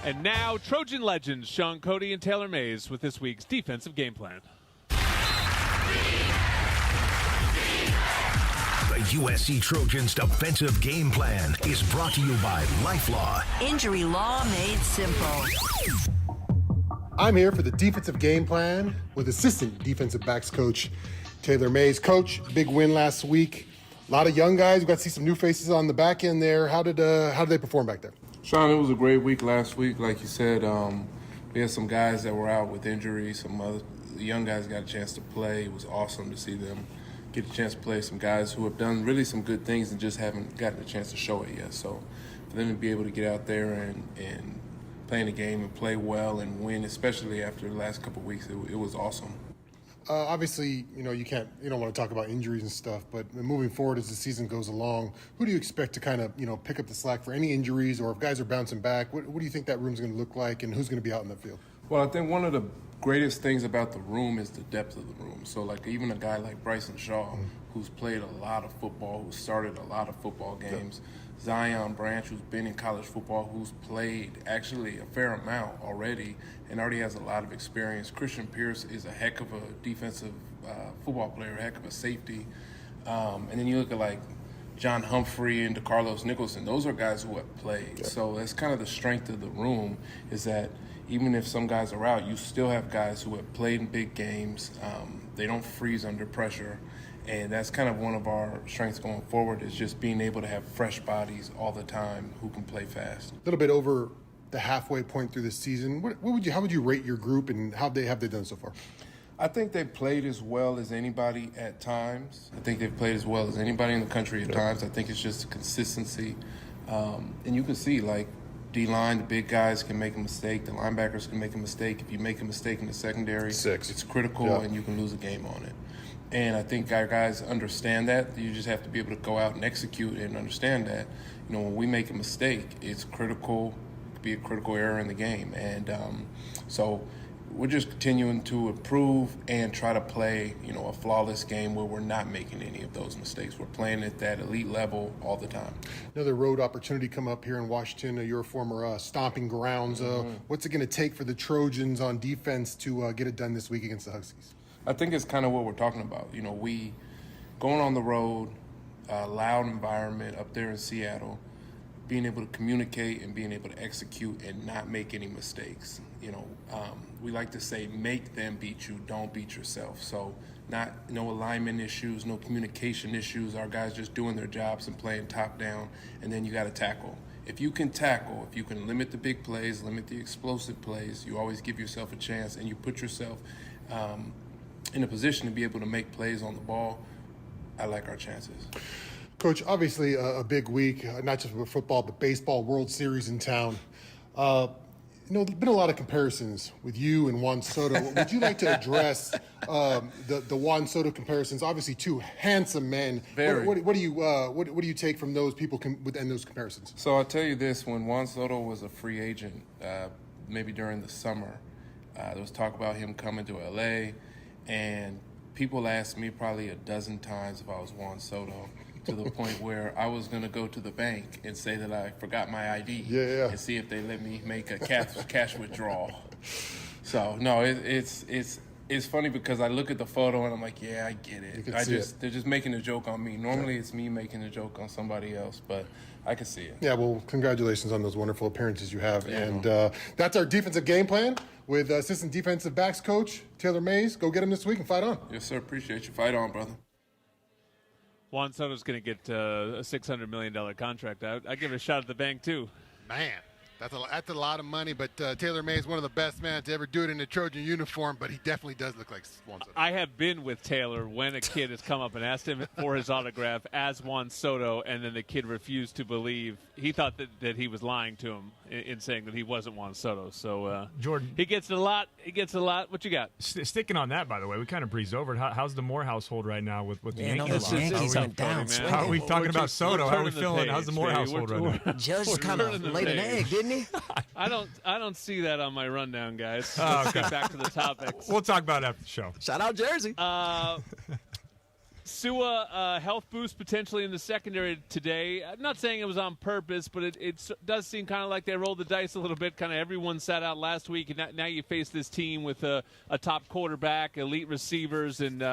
And now, Trojan legends Sean Cody and Taylor Mays with this week's defensive game plan. The USC Trojans defensive game plan is brought to you by LifeLaw. Injury law made simple. I'm here for the defensive game plan with assistant defensive backs coach Taylor Mays. Coach, big win last week. A lot of young guys. We got to see some new faces on the back end there. How did they perform back there? Sean, it was a great week last week. Like you said, we had some guys that were out with injuries. Some other young guys got a chance to play. It was awesome to see them get a chance to play. Some guys who have done really some good things and just haven't gotten a chance to show it yet. So for them to be able to get out there and play in the game and play well and win, especially after the last couple of weeks, it was awesome. Obviously, you don't want to talk about injuries and stuff, but moving forward as the season goes along, who do you expect to kind of, pick up the slack for any injuries, or if guys are bouncing back, what do you think that room's going to look like, and who's going to be out in the field? Well, I think one of the greatest things about the room is the depth of the room. So, like, even a guy like Bryson Shaw, who's played a lot of football, who started a lot of football games, Zion Branch, who's been in college football, who's played actually a fair amount already and already has a lot of experience. Christian Pierce is a heck of a defensive football player, a heck of a safety. And then you look at, like, John Humphrey and DeCarlos Nicholson. Those are guys who have played. So that's kind of the strength of the room, is that even if some guys are out, you still have guys who have played in big games. They don't freeze under pressure. And that's kind of one of our strengths going forward, is just being able to have fresh bodies all the time who can play fast. A little bit over the halfway point through the season. How would you rate your group, and how have they done so far? I think they've played as well as anybody at times. I think they've played as well as anybody in the country at times. I think it's just consistency. And you can see, like, D-line, the big guys can make a mistake. The linebackers can make a mistake. If you make a mistake in the secondary, it's critical, and you can lose a game on it. And I think our guys understand that. You just have to be able to go out and execute and understand that. When we make a mistake, it's critical. It could be a critical error in the game. And so we're just continuing to improve and try to play, a flawless game where we're not making any of those mistakes. We're playing at that elite level all the time. Another road opportunity come up here in Washington, your former stomping grounds. What's it going to take for the Trojans on defense to get it done this week against the Huskies? I think it's kind of what we're talking about. We going on the road, loud environment up there in Seattle. being able to communicate and being able to execute and not make any mistakes. We like to say, make them beat you, don't beat yourself. So no alignment issues, no communication issues. Our guys just doing their jobs and playing top down, and then you got to tackle. If you can tackle, if you can limit the big plays, limit the explosive plays, you always give yourself a chance, and you put yourself in a position to be able to make plays on the ball. I like our chances. Coach, obviously a big week, not just with football, but baseball, World Series in town. There's been a lot of comparisons with you and Juan Soto. Would you like to address the Juan Soto comparisons? Obviously, two handsome men. Very. What do you take from those people and those comparisons? So I'll tell you this: when Juan Soto was a free agent, maybe during the summer, there was talk about him coming to LA, and people asked me probably a dozen times if I was Juan Soto. To the point where I was going to go to the bank and say that I forgot my ID and see if they let me make a cash withdrawal. So, no, it's funny because I look at the photo and I'm like, yeah, I get it. They're just making a joke on me. Normally it's me making a joke on somebody else, but I can see it. Yeah, well, congratulations on those wonderful appearances you have. Yeah. And that's our defensive game plan with assistant defensive backs coach Taylor Mays. Go get him this week and fight on. Yes, sir. Appreciate you. Fight on, brother. Juan Soto's going to get a $600 million contract out. I give it a shot at the bank, too. Man, that's a lot of money, but Taylor May is one of the best men to ever do it in a Trojan uniform, but he definitely does look like Juan Soto. I have been with Taylor when a kid has come up and asked him for his autograph as Juan Soto, and then the kid refused to believe. He thought that he was lying to him in saying that he wasn't Juan Soto. So, Jordan, he gets it a lot. What you got? Sticking on that, by the way, we kind of breezed over it. How's the Moore household right now with the Yankees? Yankees went down. How are we talking about Soto? How are we feeling? How's the Moore household right now? Judge kind of laid an egg, didn't he? I don't see that on my rundown, guys. Oh, Let's okay. get back to the topics. We'll talk about it after the show. Shout out Jersey. Sua health boost potentially in the secondary today. I'm not saying it was on purpose, but it does seem kind of like they rolled the dice a little bit. Kind of everyone sat out last week, and now you face this team with a top quarterback, elite receivers, and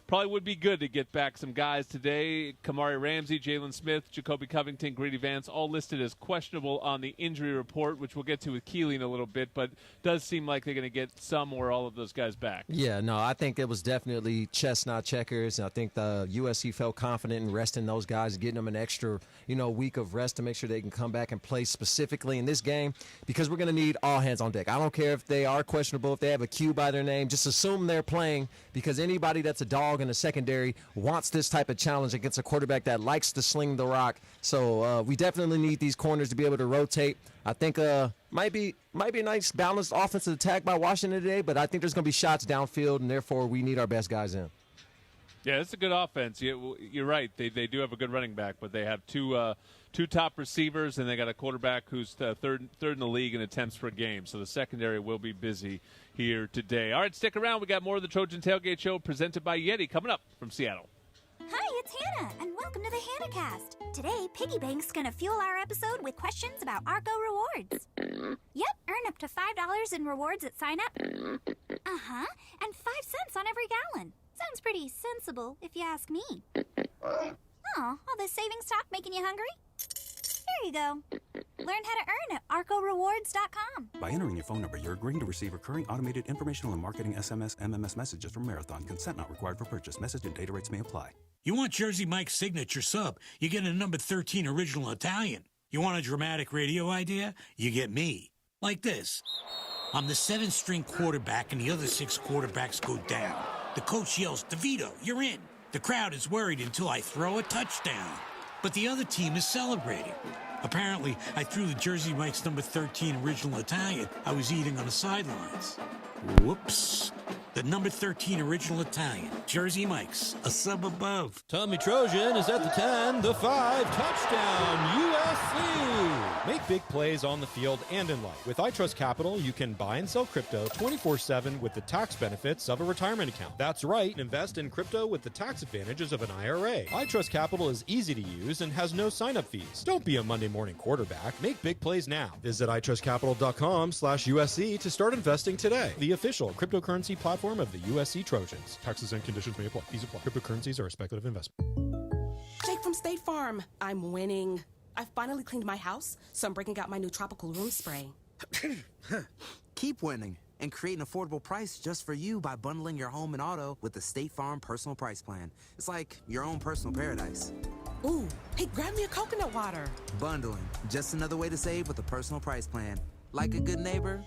probably would be good to get back some guys today. Kamari Ramsey, Jalen Smith, Jacoby Covington, Greedy Vance, all listed as questionable on the injury report, which we'll get to with Keely in a little bit, but does seem like they're going to get some or all of those guys back. Yeah, no, I think it was definitely chess, not checkers. I think the USC felt confident in resting those guys, getting them an extra, week of rest to make sure they can come back and play specifically in this game, because we're going to need all hands on deck. I don't care if they are questionable, if they have a Q by their name, just assume they're playing, because anybody that's a dog in the secondary wants this type of challenge against a quarterback that likes to sling the rock. So we definitely need these corners to be able to rotate. I think might be a nice balanced offensive attack by Washington today, but I think there's going to be shots downfield, and therefore we need our best guys in. Yeah, it's a good offense. You're right. They do have a good running back, but they have two top receivers, and they got a quarterback who's third in the league in attempts per game. So the secondary will be busy here today. All right, stick around. We got more of the Trojan Tailgate Show presented by Yeti coming up from Seattle. Hi, it's Hannah, and welcome to the HannahCast. Today, Piggy Bank's going to fuel our episode with questions about Argo rewards. Yep, earn up to $5 in rewards at sign-up. Uh-huh, and 5 cents on every gallon. Sounds pretty sensible, if you ask me. Oh, all this savings talk making you hungry? Here you go. Learn how to earn at arcorewards.com. By entering your phone number, you're agreeing to receive recurring automated informational and marketing SMS, MMS messages from Marathon. Consent not required for purchase. Message and data rates may apply. You want Jersey Mike's signature sub? You get a number 13 original Italian. You want a dramatic radio idea? You get me. Like this. I'm the 7th-string quarterback, and the other 6 quarterbacks go down. The coach yells, DeVito, you're in. The crowd is worried until I throw a touchdown. But the other team is celebrating. Apparently, I threw the Jersey Mike's number 13 original Italian I was eating on the sidelines. Whoops. The number 13 original Italian, Jersey Mike's, a sub above. Tommy Trojan is at the 10, the 5, touchdown, USC! Make big plays on the field and in life. With iTrust Capital, you can buy and sell crypto 24/7 with the tax benefits of a retirement account. That's right, invest in crypto with the tax advantages of an IRA. iTrust Capital is easy to use and has no sign-up fees. Don't be a Monday morning quarterback. Make big plays now. Visit itrustcapital.com/USC to start investing today. The official cryptocurrency platform of the USC Trojans. Taxes and conditions may apply. These apply. Cryptocurrencies are a speculative investment. Jake from State Farm. I'm winning. I finally cleaned my house, so I'm breaking out my new tropical room spray. Keep winning and create an affordable price just for you by bundling your home and auto with the State Farm Personal Price Plan. It's like your own personal paradise. Ooh, hey, grab me a coconut water. Bundling, just another way to save with a personal price plan. Like a good neighbor,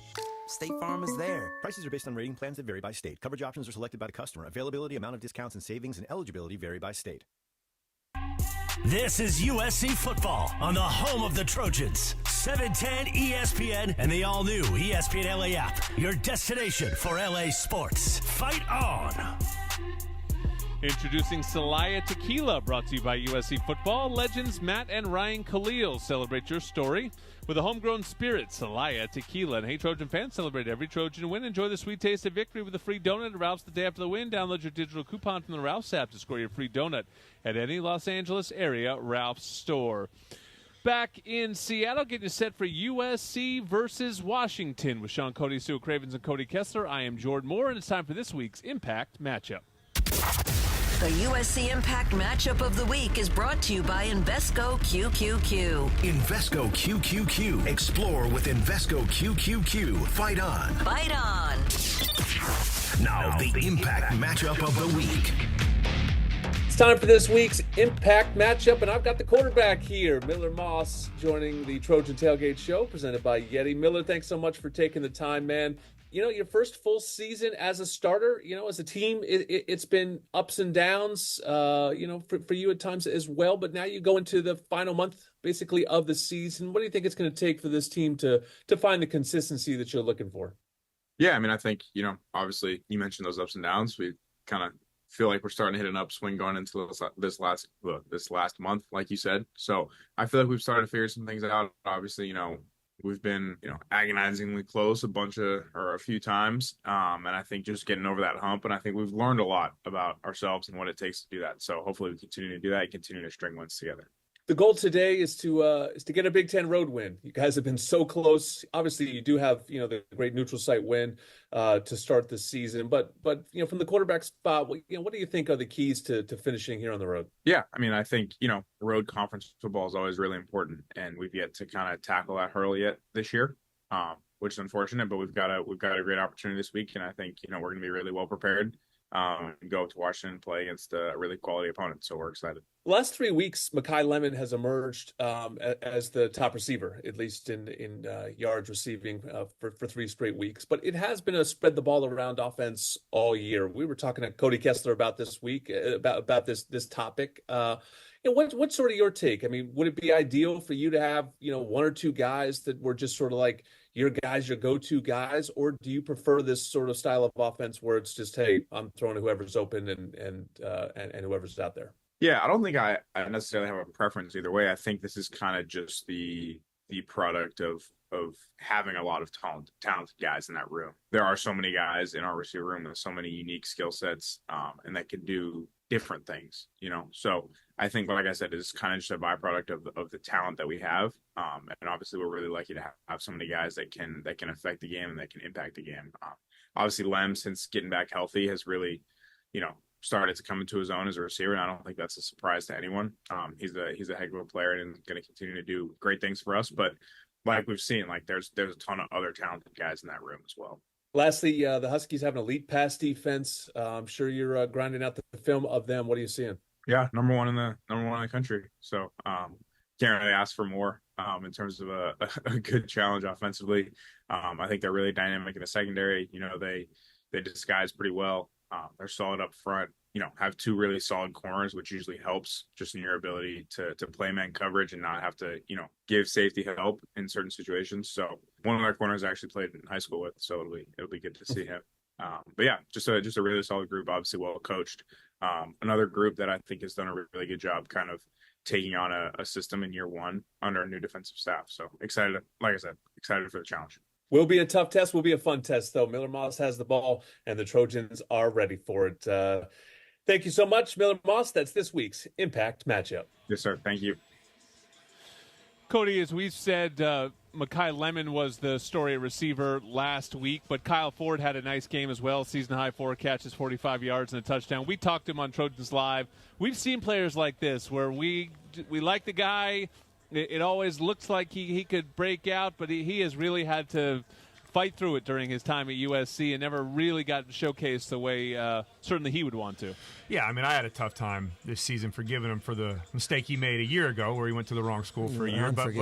State Farm is there. Prices are based on rating plans that vary by state. Coverage options are selected by the customer. Availability, amount of discounts and savings, and eligibility vary by state. This is USC football on the home of the Trojans. 710 ESPN and the all-new ESPN LA app. Your destination for LA sports. Fight on! Introducing Celaya Tequila, brought to you by USC Football. Legends Matt and Ryan Khalil celebrate your story with a homegrown spirit, Celaya Tequila. And hey, Trojan fans, celebrate every Trojan win. Enjoy the sweet taste of victory with a free donut at Ralph's the day after the win. Download your digital coupon from the Ralph's app to score your free donut at any Los Angeles area Ralph's store. Back in Seattle, getting you set for USC versus Washington with Sean Cody, Sue Cravens, and Cody Kessler. I am Jordan Moore, and it's time for this week's Impact Matchup. The USC Impact Matchup of the Week is brought to you by Invesco QQQ. Invesco QQQ. Explore with Invesco QQQ. Fight on. Fight on. Now the Impact Matchup of the Week. It's time for this week's Impact Matchup, and I've got the quarterback here, Miller Moss, joining the Trojan Tailgate Show, presented by Yeti. Miller, thanks so much for taking the time, man. You know, your first full season as a starter, you know, as a team, it's been ups and downs, you know, for you at times as well. But now you go into the final month, basically, of the season. What do you think it's going to take for this team to find the consistency that you're looking for? Yeah, I mean, I think, you know, obviously you mentioned those ups and downs. We kind of feel like we're starting to hit an upswing going into this last month, like you said. So I feel like we've started to figure some things out. Obviously, you know, we've been, you know, agonizingly close a few times. And I think just getting over that hump. And I think we've learned a lot about ourselves and what it takes to do that. So hopefully we continue to do that and continue to string wins together. The goal today is to get a Big Ten road win. You guys have been so close. Obviously, you do have, you know, the great neutral site win to start the season. But you know, from the quarterback spot, you know, what do you think are the keys to finishing here on the road? Yeah, I mean, I think, you know, road conference football is always really important, and we've yet to kind of tackle that hurdle yet this year, which is unfortunate. But we've got a great opportunity this week, and I think, you know, we're going to be really well prepared. Go to Washington and play against a really quality opponent. So we're excited. The last 3 weeks, Mekhi Lemon has emerged as the top receiver, at least in yards receiving for 3 straight weeks. But it has been a spread the ball around offense all year. We were talking to Cody Kessler about this week, about this topic. You know, what's sort of your take? I mean, would it be ideal for you to have, you know, 1 or 2 guys that were just sort of like your guys, your go-to guys, or do you prefer this sort of style of offense where it's just, hey, I'm throwing whoever's open and whoever's out there? Yeah, I don't think I necessarily have a preference either way. I think this is kind of just the product of having a lot of talented guys in that room. There are so many guys in our receiver room with so many unique skill sets, and that can do different things, you know. So I think, like I said, it's kind of just a byproduct of the talent that we have, and obviously we're really lucky to have so many guys that can affect the game and that can impact the game. Obviously, Lem, since getting back healthy, has really, you know, started to come into his own as a receiver, and I don't think that's a surprise to anyone. He's a heck of a player and going to continue to do great things for us. But like we've seen, like there's a ton of other talented guys in that room as well. Lastly, the Huskies have an elite pass defense. I'm sure you're grinding out the film of them. What are you seeing? Yeah, number one in the country. So can't really ask for more in terms of a good challenge offensively. I think they're really dynamic in the secondary. You know, they disguise pretty well. They're solid up front. You know, have 2 really solid corners, which usually helps just in your ability to play man coverage and not have to, you know, give safety help in certain situations. So one of our corners I actually played in high school with, so it'll be good to see him. But yeah, just a really solid group, obviously well coached. Another group that I think has done a really good job kind of taking on a system in year 1 under a new defensive staff. So excited for the challenge. Will be a tough test. Will be a fun test, though. Miller Moss has the ball, and the Trojans are ready for it. Thank you so much, Miller Moss. That's this week's Impact Matchup. Yes, sir. Thank you. Cody, as we've said, Mekhi Lemon was the story receiver last week, but Kyle Ford had a nice game as well. Season-high 4 catches, 45 yards, and a touchdown. We talked to him on Trojans Live. We've seen players like this where we like the guy, it always looks like he could break out, but he has really had to fight through it during his time at USC and never really got showcased the way certainly he would want to. Yeah, I mean, I had a tough time this season forgiving him for the mistake he made a year ago where he went to the wrong school for a year. But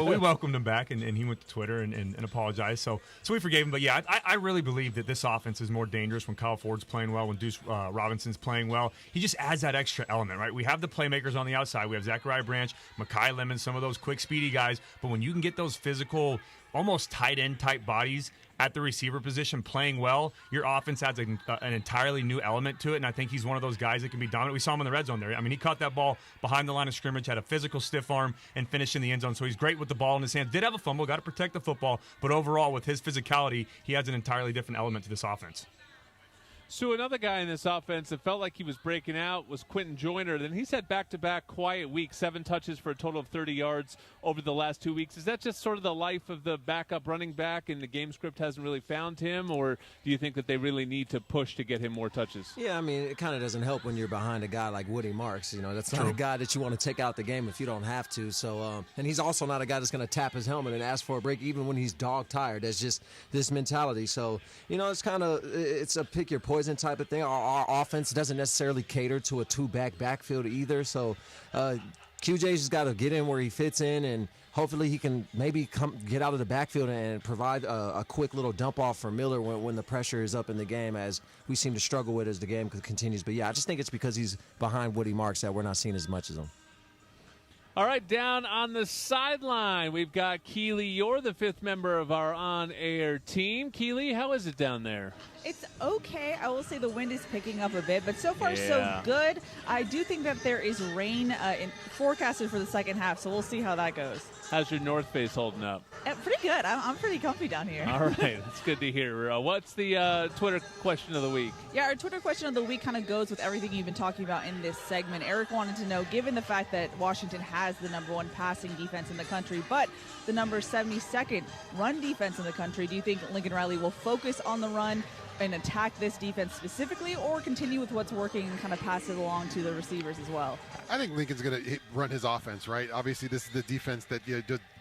we welcomed him back, and he went to Twitter and apologized. So we forgave him. But, yeah, I really believe that this offense is more dangerous when Kyle Ford's playing well, when Deuce Robinson's playing well. He just adds that extra element, right? We have the playmakers on the outside. We have Zachariah Branch, Mekhi Lemon, some of those quick, speedy guys. But when you can get those physical, almost tight end type bodies at the receiver position playing well, your offense adds an entirely new element to it, and I think he's one of those guys that can be dominant. We saw him in the red zone there. I mean, he caught that ball behind the line of scrimmage, had a physical stiff arm, and finished in the end zone, so he's great with the ball in his hands. Did have a fumble, got to protect the football, but overall, with his physicality, he adds an entirely different element to this offense. So another guy in this offense that felt like he was breaking out was Quentin Joyner. Then he's had back-to-back quiet weeks, 7 touches for a total of 30 yards over the last 2 weeks. Is that just sort of the life of the backup running back and the game script hasn't really found him, or do you think that they really need to push to get him more touches? Yeah, I mean, it kind of doesn't help when you're behind a guy like Woody Marks. You know, that's not a guy that you want to take out the game if you don't have to. So, and he's also not a guy that's going to tap his helmet and ask for a break even when he's dog-tired. That's just this mentality. So, you know, it's a pick your poison type of thing. Our offense doesn't necessarily cater to a two-back backfield either. So QJ's just got to get in where he fits in, and hopefully he can maybe get out of the backfield and provide a quick little dump-off for Miller when the pressure is up in the game, as we seem to struggle with as the game continues. But, yeah, I just think it's because he's behind Woody Marks that we're not seeing as much as him. All right, down on the sideline, we've got Keely. You're the 5th member of our on-air team. Keely, how is it down there? It's okay. I will say the wind is picking up a bit, but so far so good. I do think that there is rain forecasted for the second half, so we'll see how that goes. How's your North Face holding up? Pretty good. I'm pretty comfy down here. All right. That's good to hear. What's the Twitter question of the week? Yeah, our Twitter question of the week kind of goes with everything you've been talking about in this segment. Eric wanted to know, given the fact that Washington has the number 1 passing defense in the country, but the number 72nd run defense in the country, do you think Lincoln Riley will focus on the run and attack this defense specifically, or continue with what's working and kind of pass it along to the receivers as well? I think Lincoln's going to run his offense, right? Obviously, this is the defense that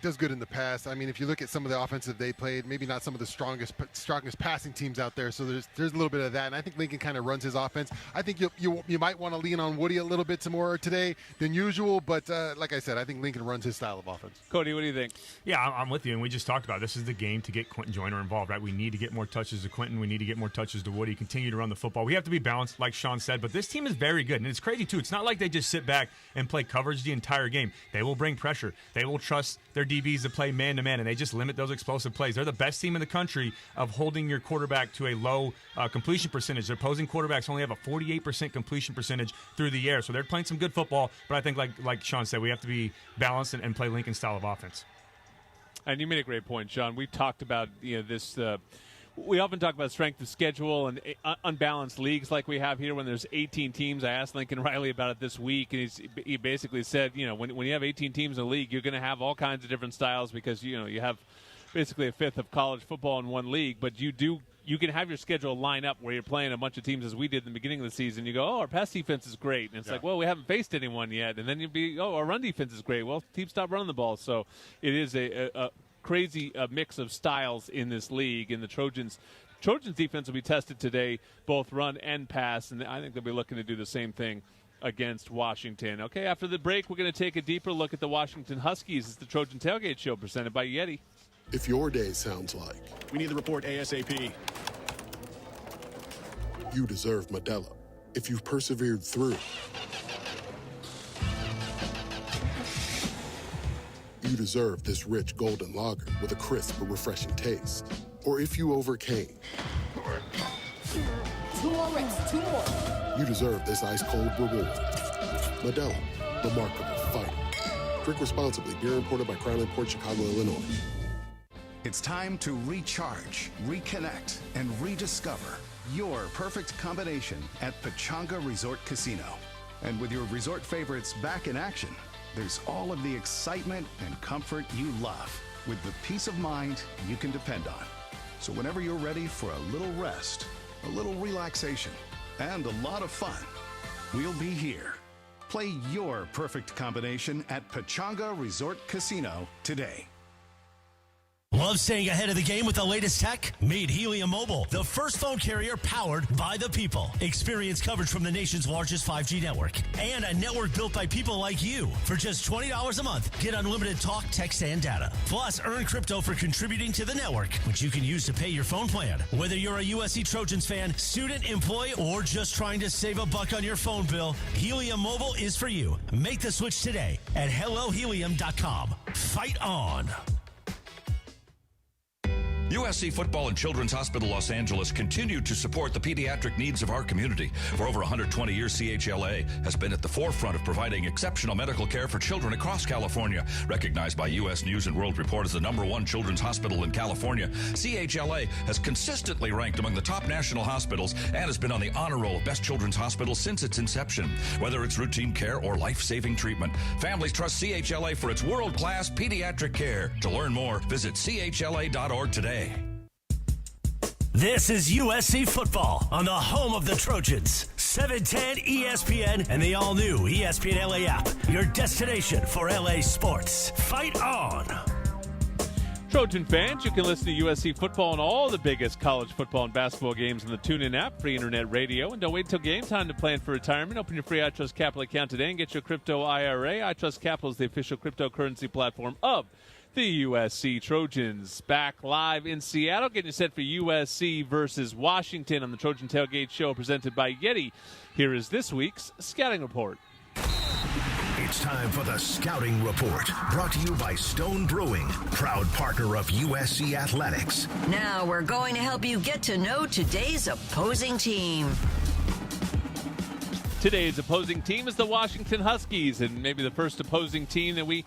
does good in the pass. I mean, if you look at some of the offensive they played, maybe not some of the strongest passing teams out there, so there's a little bit of that. And I think Lincoln kind of runs his offense. I think you might want to lean on Woody a little bit more today than usual, but like I said, I think Lincoln runs his style of offense. Cody, what do you think? Yeah, I'm with you, and we just talked about this is the game to get Quentin Joyner involved, right? We need to get more touches to Quentin. We need to get more touches to Woody. Continue to run the football. We have to be balanced, like Sean said, but this team is very good, and it's crazy, too. It's not like they just sit back and play coverage the entire game. They will bring pressure. They will trust their DBs to play man-to-man, and they just limit those explosive plays. They're the best team in the country of holding your quarterback to a low completion percentage. Their opposing quarterbacks only have a 48% completion percentage through the air, so they're playing some good football, but I think, like Sean said, we have to be balanced and play Lincoln's style of offense. And you made a great point, Sean. We've talked about this we often talk about strength of schedule and unbalanced leagues like we have here when there's 18 teams. I asked Lincoln Riley about it this week, and he basically said, when you have 18 teams in a league, you're going to have all kinds of different styles because, you have basically a fifth of college football in one league, but you can have your schedule line up where you're playing a bunch of teams as we did in the beginning of the season. You go, our pass defense is great. And it's like, well, we haven't faced anyone yet. And then you'd be, our run defense is great. Well, teams stop running the ball. So it is a crazy mix of styles in this league. And the Trojans defense will be tested today, both run and pass. And I think they'll be looking to do the same thing against Washington. Okay, after the break, we're going to take a deeper look at the Washington Huskies. It's the Trojan Tailgate Show presented by Yeti. If your day sounds like, we need the report ASAP. You deserve Modelo. If you've persevered through, you deserve this rich golden lager with a crisp but refreshing taste. Or if you overcame, 2 more reps, 2 more. You deserve this ice-cold reward. Modelo, the mark of a fighter. Drink responsibly. Beer imported by Crown Imports, Chicago, Illinois. It's time to recharge, reconnect, and rediscover your perfect combination at Pechanga Resort Casino. And with your resort favorites back in action, there's all of the excitement and comfort you love, with the peace of mind you can depend on. So whenever you're ready for a little rest, a little relaxation, and a lot of fun, we'll be here. Play your perfect combination at Pechanga Resort Casino today. Love staying ahead of the game with the latest tech? Meet Helium Mobile, the first phone carrier powered by the people. Experience coverage from the nation's largest 5G network and a network built by people like you. For just $20 a month, get unlimited talk, text, and data. Plus, earn crypto for contributing to the network, which you can use to pay your phone plan. Whether you're a USC Trojans fan, student, employee, or just trying to save a buck on your phone bill, Helium Mobile is for you. Make the switch today at HelloHelium.com. Fight on. USC Football and Children's Hospital Los Angeles continue to support the pediatric needs of our community. For over 120 years, CHLA has been at the forefront of providing exceptional medical care for children across California. Recognized by U.S. News and World Report as the #1 children's hospital in California, CHLA has consistently ranked among the top national hospitals and has been on the honor roll of best children's hospitals since its inception. Whether it's routine care or life-saving treatment, families trust CHLA for its world-class pediatric care. To learn more, visit chla.org today. This is USC football on the home of the Trojans. 710 ESPN and the all-new ESPN LA app. Your destination for LA sports. Fight on! Trojan fans, you can listen to USC football and all the biggest college football and basketball games on the TuneIn app, free internet radio. And don't wait until game time to plan for retirement. Open your free iTrust Capital account today and get your crypto IRA. iTrust Capital is the official cryptocurrency platform of the USC Trojans. Back live in Seattle, getting you set for USC versus Washington on the Trojan Tailgate Show presented by Yeti. Here is this week's Scouting Report. It's time for the Scouting Report, brought to you by Stone Brewing, proud partner of USC Athletics. Now we're going to help you get to know today's opposing team. Today's opposing team is the Washington Huskies, and maybe the first opposing team that we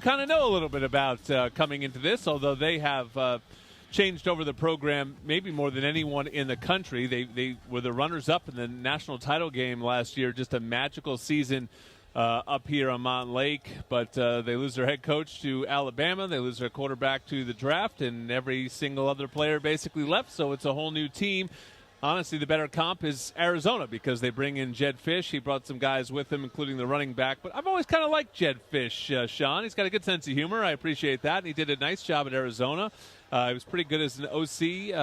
kind of know a little bit about coming into this, although they have changed over the program maybe more than anyone in the country. They were the runners-up in the national title game last year, just a magical season up here on Mountain Lake. But they lose their head coach to Alabama. They lose their quarterback to the draft, and every single other player basically left, so it's a whole new team. Honestly, the better comp is Arizona because they bring in Jedd Fisch. He brought some guys with him, including the running back. But I've always kind of liked Jedd Fisch, Sean. He's got a good sense of humor. I appreciate that. And he did a nice job at Arizona. He was pretty good as an OC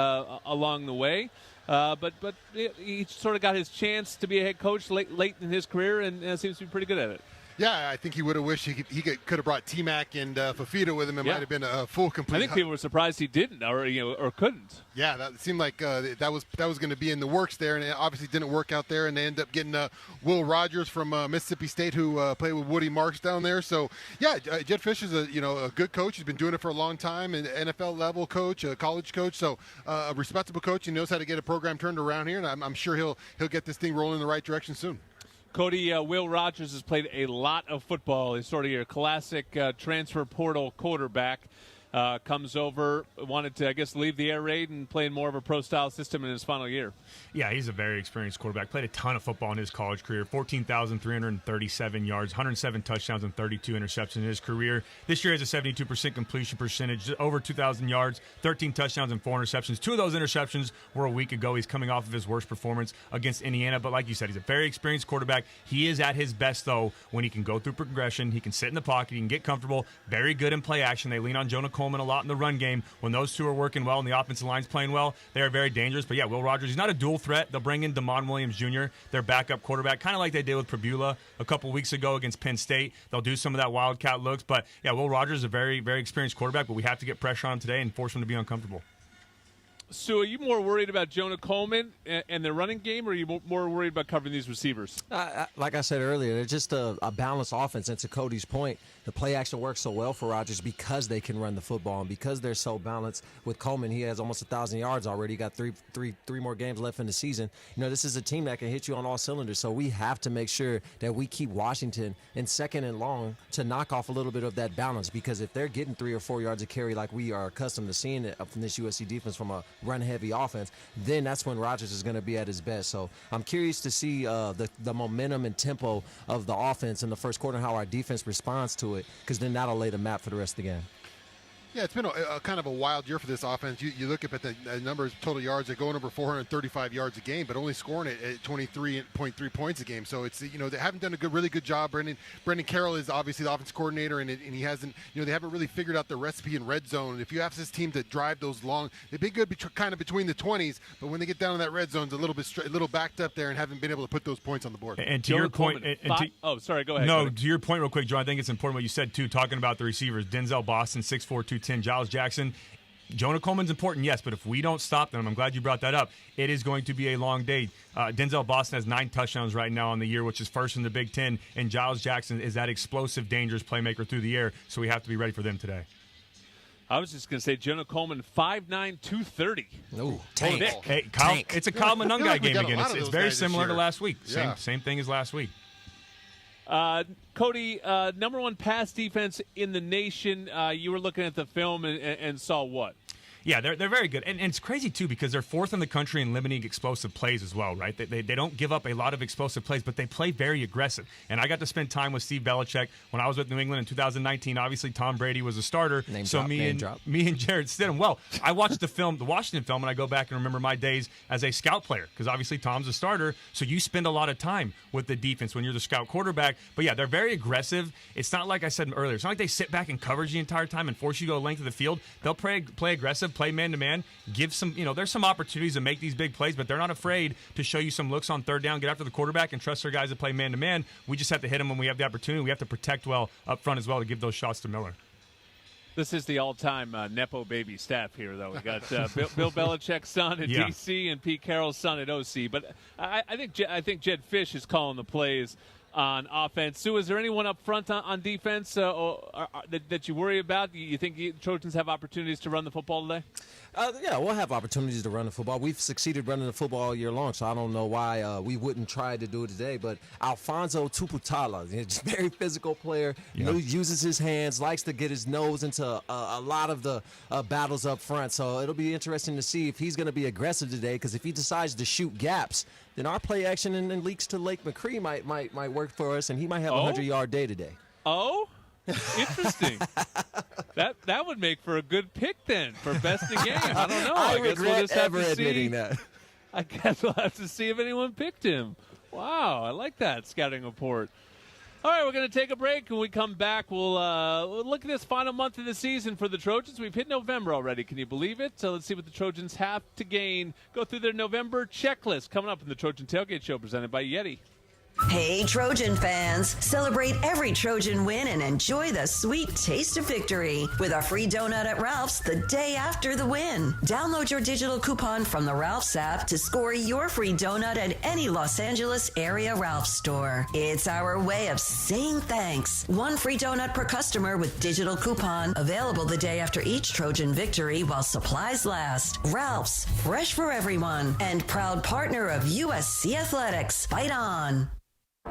along the way. But he sort of got his chance to be a head coach late in his career and seems to be pretty good at it. Yeah, I think he would have wished he could have brought T-Mac and Fafita with him. It might have been a full, complete. I think people were surprised he didn't or couldn't. Yeah, that seemed like that was going to be in the works there, and it obviously didn't work out there. And they ended up getting Will Rogers from Mississippi State, who played with Woody Marks down there. So yeah, Jedd Fisch is a good coach. He's been doing it for a long time, an NFL level coach, a college coach. So a respectable coach. He knows how to get a program turned around here, and I'm sure he'll get this thing rolling in the right direction soon. Cody, Will Rogers has played a lot of football. He's sort of your classic transfer portal quarterback. Comes over, wanted to, I guess, leave the air raid and play in more of a pro-style system in his final year. Yeah, he's a very experienced quarterback. Played a ton of football in his college career. 14,337 yards, 107 touchdowns, and 32 interceptions in his career. This year has a 72% completion percentage, over 2,000 yards, 13 touchdowns, and 4 interceptions. 2 of those interceptions were a week ago. He's coming off of his worst performance against Indiana. But like you said, he's a very experienced quarterback. He is at his best, though, when he can go through progression. He can sit in the pocket. He can get comfortable. Very good in play action. They lean on Jonah Coleman a lot in the run game. When those two are working well and the offensive line's playing well, they are very dangerous. But yeah, Will Rogers, he's not a dual threat. They'll bring in Damon Williams Jr., their backup quarterback, kind of like they did with Prebula a couple weeks ago against Penn State. They'll do some of that wildcat looks. But yeah, Will Rogers is a very, very experienced quarterback, but we have to get pressure on him today and force him to be uncomfortable. So are you more worried about Jonah Coleman and their running game, or are you more worried about covering these receivers? Like I said earlier, they're just a balanced offense. And to Cody's point, the play action works so well for Rodgers because they can run the football and because they're so balanced. With Coleman, he has almost 1,000 yards already. He got three more games left in the season. This is a team that can hit you on all cylinders. So we have to make sure that we keep Washington in second and long to knock off a little bit of that balance, because if they're getting 3 or 4 yards of carry like we are accustomed to seeing it from this USC defense from a run-heavy offense, then that's when Rodgers is going to be at his best. So I'm curious to see the momentum and tempo of the offense in the first quarter and how our defense responds to it, because then that'll lay the map for the rest of the game. Yeah, it's been a kind of a wild year for this offense. You look up at the numbers, total yards, they're going over 435 yards a game, but only scoring at 23.3 points a game. So it's, they haven't done a really good job. Brendan Carroll is obviously the offense coordinator, and he hasn't, they haven't really figured out the recipe in red zone. If you ask this team to drive those long, they've been good kind of between the 20s, but when they get down in that red zone, it's a little backed up there and haven't been able to put those points on the board. And to your point, sorry, go ahead. No, to your point real quick, John, I think it's important what you said too, talking about the receivers. Denzel Boston, 6'4", 210, Giles Jackson. Jonah Coleman's important, yes, but if we don't stop them, I'm glad you brought that up, it is going to be a long day. Denzel Boston has 9 touchdowns right now on the year, which is first in the Big Ten, and Giles Jackson is that explosive, dangerous playmaker through the air, so we have to be ready for them today. I was just going to say Jonah Coleman, 5'9", 230. Ooh, tank. Hey, Kyle, tank. It's a Kyle Monungai game again. It's very similar to last week. Yeah. Same thing as last week. Cody, number one pass defense in the nation. You were looking at the film and saw what? Yeah, they're very good. And it's crazy, too, because they're fourth in the country in limiting explosive plays as well, right? They don't give up a lot of explosive plays, but they play very aggressive. And I got to spend time with Steve Belichick when I was with New England in 2019. Obviously, Tom Brady was a starter. Me and Jared Stidham. Well, I watched the Washington film, and I go back and remember my days as a scout player because obviously Tom's a starter, so you spend a lot of time with the defense when you're the scout quarterback. But, yeah, they're very aggressive. It's not like I said earlier. It's not like they sit back and coverage the entire time and force you to go length of the field. They'll play aggressive, play man-to-man, give some, there's some opportunities to make these big plays, but they're not afraid to show you some looks on third down, get after the quarterback, and trust their guys to play man-to-man. We just have to hit them when we have the opportunity. We have to protect well up front as well to give those shots to Miller. This is the all-time Nepo baby staff here, though. We got Bill Belichick's son at DC and Pete Carroll's son at OC. But I think Jed Fish is calling the plays on offense. Sue, is there anyone up front on defense that you worry about? You think the Trojans have opportunities to run the football today? Yeah, we'll have opportunities to run the football. We've succeeded running the football all year long, so I don't know why we wouldn't try to do it today. But Alfonso Tuputala, he's a very physical player, uses his hands, likes to get his nose into a lot of the battles up front. So it'll be interesting to see if he's going to be aggressive today, because if he decides to shoot gaps, then our play action and leaks to Lake McCree might work for us, and he might have a 100-yard day today. Oh? Interesting. That would make for a good pick then for best in game. I don't know. I regret ever admitting that. I guess we'll have to see if anyone picked him. Wow, I like that scouting report. All right, we're going to take a break. When we come back, we'll look at this final month of the season for the Trojans. We've hit November already. Can you believe it? So let's see what the Trojans have to gain. Go through their November checklist coming up in the Trojan Tailgate Show presented by Yeti. Hey, Trojan fans, celebrate every Trojan win and enjoy the sweet taste of victory with a free donut at Ralph's the day after the win. Download your digital coupon from the Ralph's app to score your free donut at any Los Angeles area Ralph's store. It's our way of saying thanks. One free donut per customer with digital coupon, available the day after each Trojan victory while supplies last. Ralph's, fresh for everyone, and proud partner of USC Athletics. Fight on.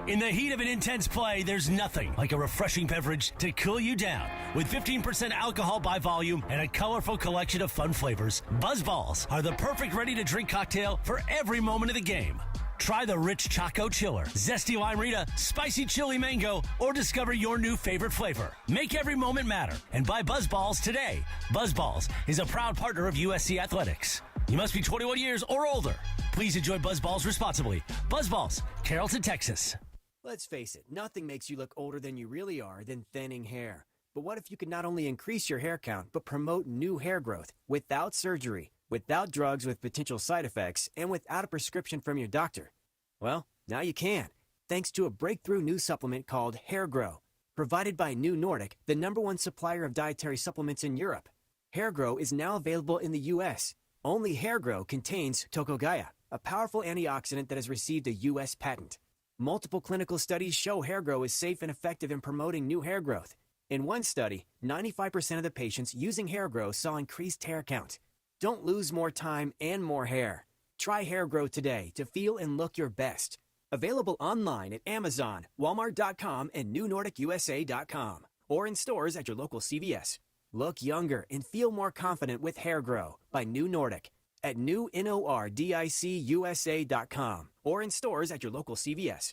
In the heat of an intense play, there's nothing like a refreshing beverage to cool you down. With 15% alcohol by volume and a colorful collection of fun flavors, Buzzballs are the perfect ready-to-drink cocktail for every moment of the game. Try the rich Choco Chiller, Zesty Limerita, Spicy Chili Mango, or discover your new favorite flavor. Make every moment matter and buy Buzzballs today. Buzzballs is a proud partner of USC Athletics. You must be 21 years or older. Please enjoy Buzzballs responsibly. Buzzballs, Carrollton, Texas. Let's face it, nothing makes you look older than you really are than thinning hair. But what if you could not only increase your hair count, but promote new hair growth without surgery, without drugs with potential side effects, and without a prescription from your doctor? Well, now you can, thanks to a breakthrough new supplement called Hair Grow, provided by New Nordic, the #1 supplier of dietary supplements in Europe. Hair Grow is now available in the U.S. Only Hair Grow contains Tocogaya, a powerful antioxidant that has received a U.S. patent. Multiple clinical studies show Hair Grow is safe and effective in promoting new hair growth. In one study, 95% of the patients using Hair Grow saw increased hair count. Don't lose more time and more hair. Try Hair Grow today to feel and look your best. Available online at Amazon, Walmart.com, and NewNordicUSA.com, or in stores at your local CVS. Look younger and feel more confident with Hair Grow by New Nordic at NewNordicUSA.com or in stores at your local CVS.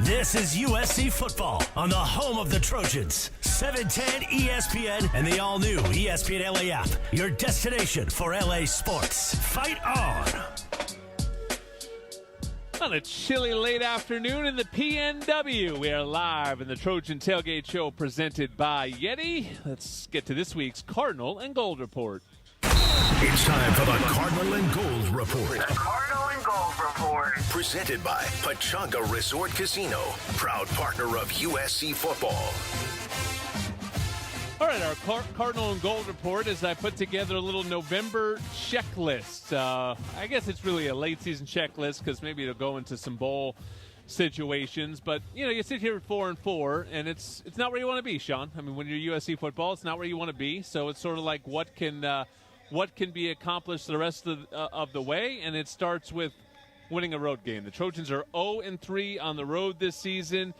This is USC football on the home of the Trojans. 710 ESPN and the all-new ESPN LA app. Your destination for LA sports. Fight on! On a chilly late afternoon in the PNW, we are live in the Trojan Tailgate Show presented by Yeti. Let's get to this week's Cardinal and Gold Report. It's time for the Cardinal and Gold Report. The Cardinal and Gold Report. Presented by Pechanga Resort Casino, proud partner of USC football. All right, our Cardinal and Gold Report as I put together a little November checklist. I guess it's really a late season checklist because maybe it'll go into some bowl situations. But, you sit here at 4-4, and it's not where you want to be, Sean. I mean, when you're USC football, it's not where you want to be. So it's sort of like what can be accomplished the rest of the way, and it starts with winning a road game. The Trojans are 0-3 on the road this season.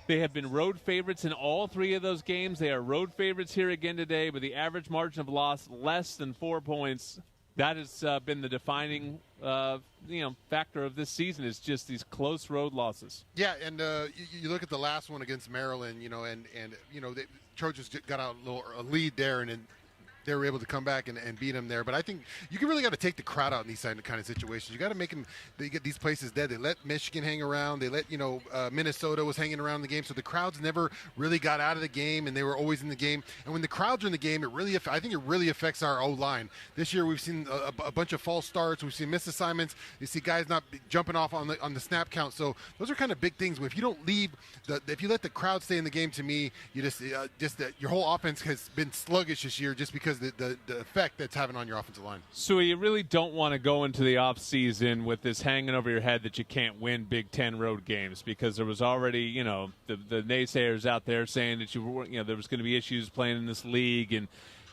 They have been road favorites in all three of those games. They are road favorites here again today, but the average margin of loss less than 4 points. That has been the defining factor of this season is just these close road losses. Yeah, and you look at the last one against Maryland, the Trojans got out a lead there, and then they were able to come back and beat them there. But I think you really got to take the crowd out in these kind of situations. You got to make them. They get these places dead. They let Michigan hang around. They let Minnesota was hanging around the game. So the crowds never really got out of the game, and they were always in the game. And when the crowds are in the game, I think it really affects our O-line. This year we've seen a bunch of false starts. We've seen missed assignments. You see guys not jumping off on the snap count. So those are kind of big things. If you don't leave, if you let the crowd stay in the game, to me, you just your whole offense has been sluggish this year just because the effect that's having on your offensive line. So you really don't want to go into the offseason with this hanging over your head that you can't win Big Ten road games, because there was already, the naysayers out there saying that there was going to be issues playing in this league, and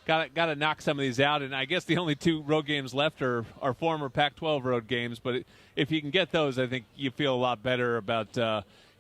got to knock some of these out. And I guess the only two road games left are former Pac-12 road games, but if you can get those, I think you feel a lot better about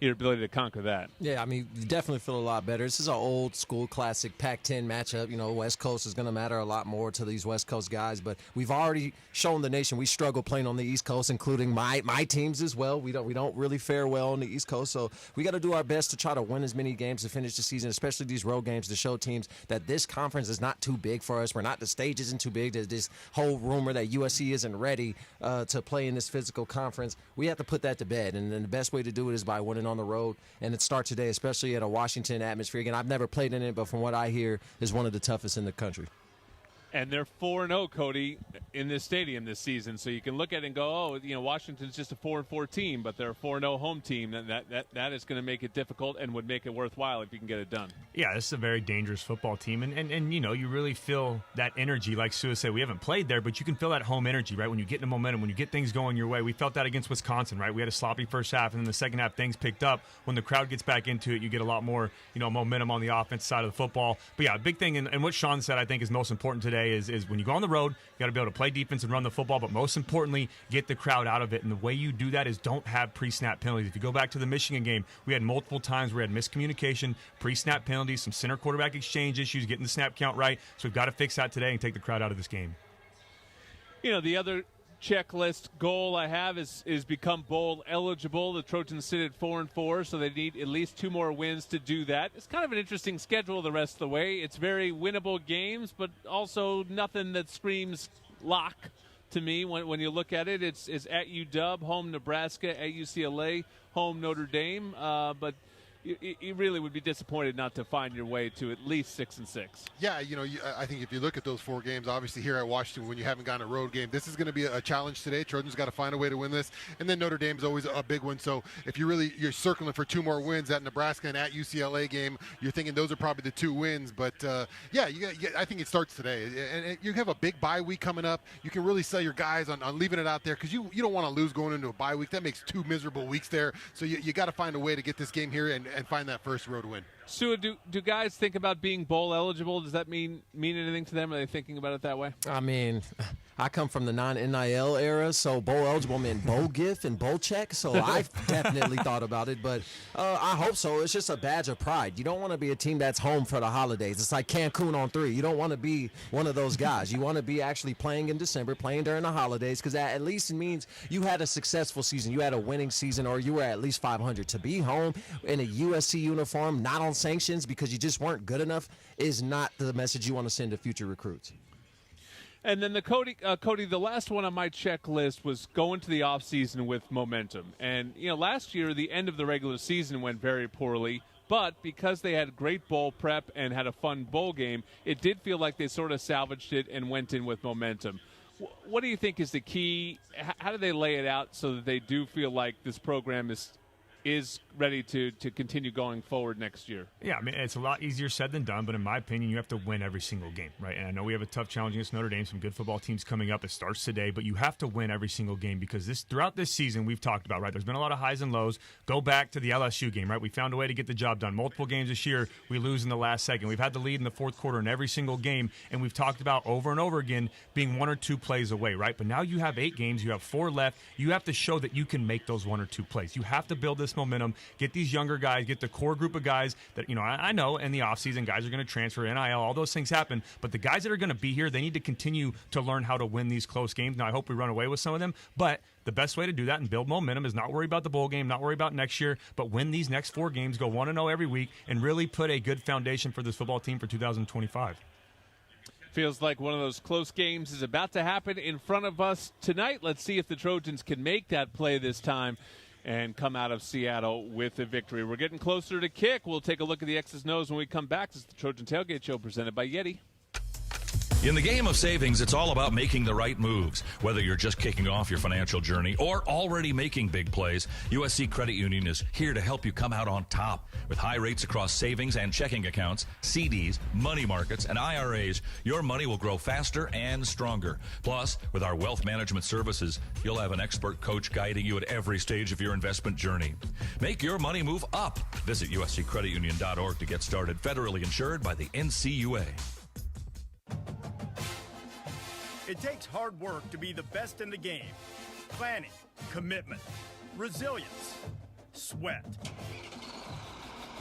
your ability to conquer that. Yeah, I mean, you definitely feel a lot better. This is an old school classic Pac-10 matchup. West Coast is going to matter a lot more to these West Coast guys, but we've already shown the nation we struggle playing on the East Coast, including my teams as well. We don't really fare well on the East Coast, so we got to do our best to try to win as many games to finish the season, especially these road games, to show teams that this conference is not too big for us. The stage isn't too big. There's this whole rumor that USC isn't ready to play in this physical conference. We have to put that to bed, and the best way to do it is by winning on the road, and it starts today, especially at a Washington atmosphere. Again, I've never played in it, but from what I hear, is one of the toughest in the country. And they're 4-0, Cody, in this stadium this season. So you can look at it and go, Washington's just a 4-4 team, but they're a 4-0 home team. And that is going to make it difficult and would make it worthwhile if you can get it done. Yeah, this is a very dangerous football team. And you really feel that energy. Like Sue said, we haven't played there, but you can feel that home energy, right? When you get into momentum, when you get things going your way. We felt that against Wisconsin, right? We had a sloppy first half, and then the second half things picked up. When the crowd gets back into it, you get a lot more, momentum on the offense side of the football. But yeah, a big thing, and what Sean said I think is most important today is when you go on the road, you got to be able to play defense and run the football, but most importantly, get the crowd out of it. And the way you do that is don't have pre-snap penalties. If you go back to the Michigan game, we had multiple times where we had miscommunication, pre-snap penalties, some center quarterback exchange issues, getting the snap count right. So we've got to fix that today and take the crowd out of this game. The other checklist goal I have is become bowl eligible. The Trojans sit at 4-4, so they need at least 2 more wins to do that. It's kind of an interesting schedule the rest of the way. It's very winnable games, but also nothing that screams lock to me when you look at it. It's at UW, home Nebraska, at UCLA, home Notre Dame, but you really would be disappointed not to find your way to at least 6-6. Yeah, I think if you look at those 4 games, obviously here at Washington, when you haven't gotten a road game, this is going to be a challenge today. Trojans got to find a way to win this, and then Notre Dame's always a big one. So if you're circling for 2 more wins at Nebraska and at UCLA game, you're thinking those are probably the 2 wins. But I think it starts today, and you have a big bye week coming up. You can really sell your guys on leaving it out there, because you don't want to lose going into a bye week. That makes 2 miserable weeks there. So you got to find a way to get this game here and find that first road win. Sue, do guys think about being bowl eligible? Does that mean anything to them? Are they thinking about it that way? I mean, I come from the non-NIL era, so bowl eligible meant bowl gift and bowl check, so I've definitely thought about it, but I hope so. It's just a badge of pride. You don't want to be a team that's home for the holidays. It's like Cancun on 3. You don't want to be one of those guys. You want to be actually playing in December, playing during the holidays, because that at least means you had a successful season. You had a winning season, or you were at least 500. To be home in a USC uniform, not on sanctions because you just weren't good enough, is not the message you want to send to future recruits. And then Cody, the last one on my checklist was going to the offseason with momentum. And, last year, the end of the regular season went very poorly, but because they had great bowl prep and had a fun bowl game, it did feel like they sort of salvaged it and went in with momentum. What do you think is the key? How do they lay it out so that they do feel like this program is ready to continue going forward next year? Yeah, I mean, it's a lot easier said than done, but in my opinion, you have to win every single game, right? And I know we have a tough challenge against Notre Dame, some good football teams coming up. It starts today, but you have to win every single game because throughout this season, we've talked about, right? There's been a lot of highs and lows. Go back to the LSU game, right? We found a way to get the job done. Multiple games this year, we lose in the last second. We've had the lead in the fourth quarter in every single game, and we've talked about over and over again being 1 or 2 plays away, right? But now you have 8 games, you have 4 left. You have to show that you can make those 1 or 2 plays. You have to build this momentum, get these younger guys, get the core group of guys that, I know in the offseason guys are going to transfer, NIL, all those things happen, but the guys that are going to be here, they need to continue to learn how to win these close games. Now, I hope we run away with some of them, but the best way to do that and build momentum is not worry about the bowl game, not worry about next year, but win these next 4 games, go 1-0 every week, and really put a good foundation for this football team for 2025. Feels like one of those close games is about to happen in front of us tonight. Let's see if the Trojans can make that play this time and come out of Seattle with a victory. We're getting closer to kick. We'll take a look at the X's and O's when we come back. This is the Trojan Tailgate Show presented by Yeti. In the game of savings, it's all about making the right moves. Whether you're just kicking off your financial journey or already making big plays, USC Credit Union is here to help you come out on top. With high rates across savings and checking accounts, CDs, money markets, and IRAs, your money will grow faster and stronger. Plus, with our wealth management services, you'll have an expert coach guiding you at every stage of your investment journey. Make your money move up. Visit usccreditunion.org to get started. Federally insured by the NCUA. It takes hard work to be the best in the game. Planning, commitment, resilience, sweat.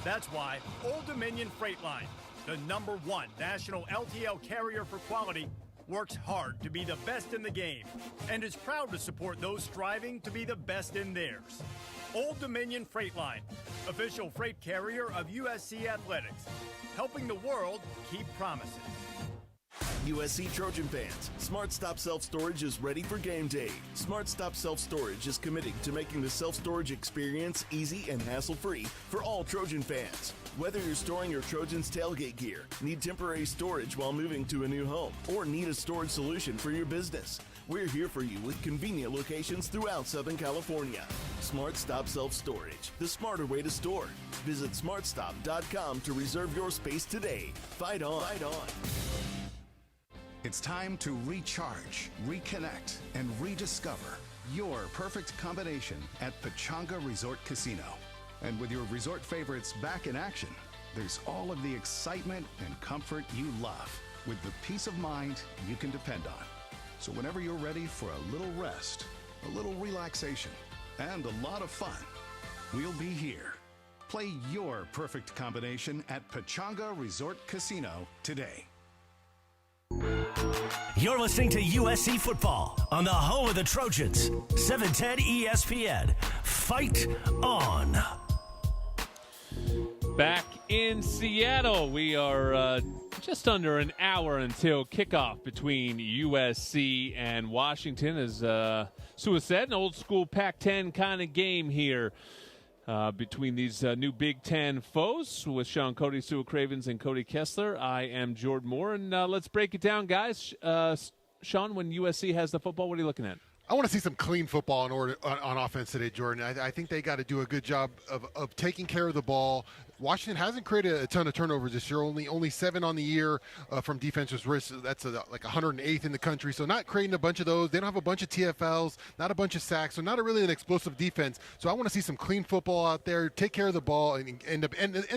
That's why Old Dominion Freight Line, the #1 national LTL carrier for quality, works hard to be the best in the game and is proud to support those striving to be the best in theirs. Old Dominion Freight Line, official freight carrier of USC Athletics, helping the world keep promises. USC Trojan fans, Smart Stop Self Storage is ready for game day. Smart Stop Self Storage is committing to making the self-storage experience easy and hassle-free for all Trojan fans. Whether you're storing your Trojans tailgate gear, need temporary storage while moving to a new home, or need a storage solution for your business, we're here for you with convenient locations throughout Southern California. Smart Stop Self Storage, the smarter way to store. Visit smartstop.com to reserve your space today. Fight on. Fight on. It's time to recharge, reconnect, and rediscover your perfect combination at Pechanga Resort Casino. And with your resort favorites back in action, there's all of the excitement and comfort you love with the peace of mind you can depend on. So whenever you're ready for a little rest, a little relaxation, and a lot of fun, we'll be here. Play your perfect combination at Pechanga Resort Casino today. You're listening to USC football on the home of the Trojans, 710 ESPN. Fight on. Back in Seattle, we are just under an hour until kickoff between USC and Washington. As Sue said, an old school Pac-10 kind of game here. Between these new Big Ten foes with Sean Cody, Sue Cravens, and Cody Kessler. I am Jordan Moore, and let's break it down, guys. Sean, when USC has the football, what are you looking at? I want to see some clean football on offense today, Jordan. I think they got to do a good job of taking care of the ball, Washington hasn't created a ton of turnovers this year. Only 7 on the year from defensive risk. That's like 108th in the country. So not creating a bunch of those. They don't have a bunch of TFLs, not a bunch of sacks. So not really an explosive defense. So I want to see some clean football out there. Take care of the ball and end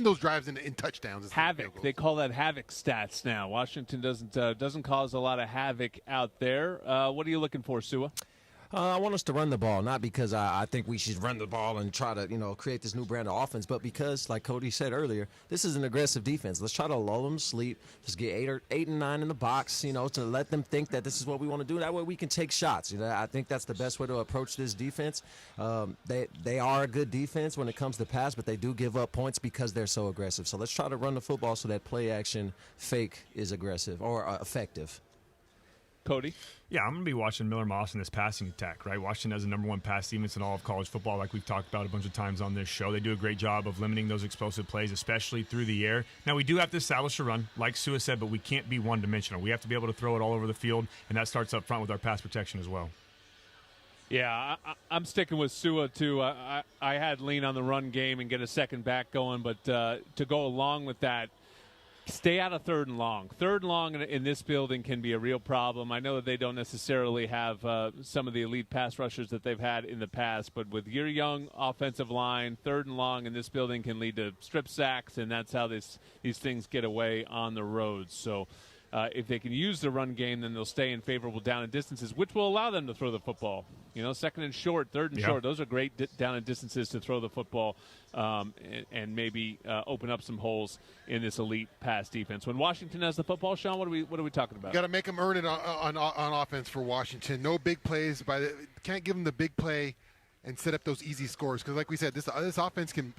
those drives in touchdowns. Havoc. They call that havoc stats now. Washington doesn't cause a lot of havoc out there. What are you looking for, Sua? I want us to run the ball, not because I think we should run the ball and try to, create this new brand of offense, but because, like Cody said earlier, this is an aggressive defense. Let's try to lull them to sleep. Let's get 8 and 9 in the box, to let them think that this is what we want to do. That way we can take shots. I think that's the best way to approach this defense. They are a good defense when it comes to pass, but they do give up points because they're so aggressive. So let's try to run the football so that play action fake is aggressive or effective. Cody? Yeah, I'm going to be watching Miller Moss in this passing attack, right? Washington has the number 1 pass defense in all of college football, like we've talked about a bunch of times on this show. They do a great job of limiting those explosive plays, especially through the air. Now, we do have to establish a run, like Sua said, but we can't be one-dimensional. We have to be able to throw it all over the field, and that starts up front with our pass protection as well. Yeah, I'm sticking with Sua, too. I had lean on the run game and get a second back going, but to go along with that, stay out of 3rd and long. 3rd and long in this building can be a real problem. I know that they don't necessarily have some of the elite pass rushers that they've had in the past, but with your young offensive line, 3rd and long in this building can lead to strip sacks, and that's how these things get away on the road. So if they can use the run game, then they'll stay in favorable down and distances, which will allow them to throw the football. 2nd and short, 3rd and short, those are great down and distances to throw the football and maybe open up some holes in this elite pass defense. When Washington has the football, Sean, what are we talking about? You got to make them earn it on offense for Washington. No big plays. Can't give them the big play and set up those easy scores, because like we said, this offense can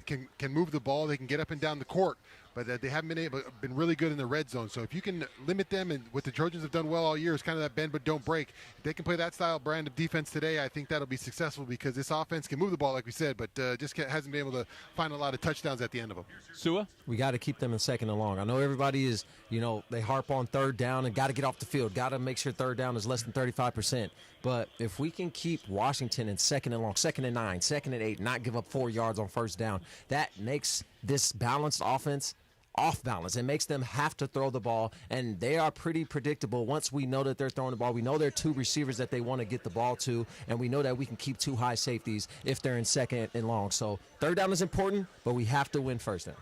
move the ball. They can get up and down the court, but they haven't been really good in the red zone. So if you can limit them, and what the Trojans have done well all year is kind of that bend but don't break. If they can play that style brand of defense today, I think that'll be successful, because this offense can move the ball, like we said, but just hasn't been able to find a lot of touchdowns at the end of them. Sua? We got to keep them in 2nd and long. I know everybody is, they harp on 3rd down and got to get off the field, got to make sure 3rd down is less than 35%. But if we can keep Washington in 2nd and long, 2nd and 9, 2nd and 8, not give up 4 yards on 1st down, that makes this balanced offense off balance. It makes them have to throw the ball, and they are pretty predictable. Once we know that they're throwing the ball, we know there are 2 receivers that they want to get the ball to, and we know that we can keep 2 high safeties if they're in 2nd and long. So 3rd down is important, but we have to win 1st down.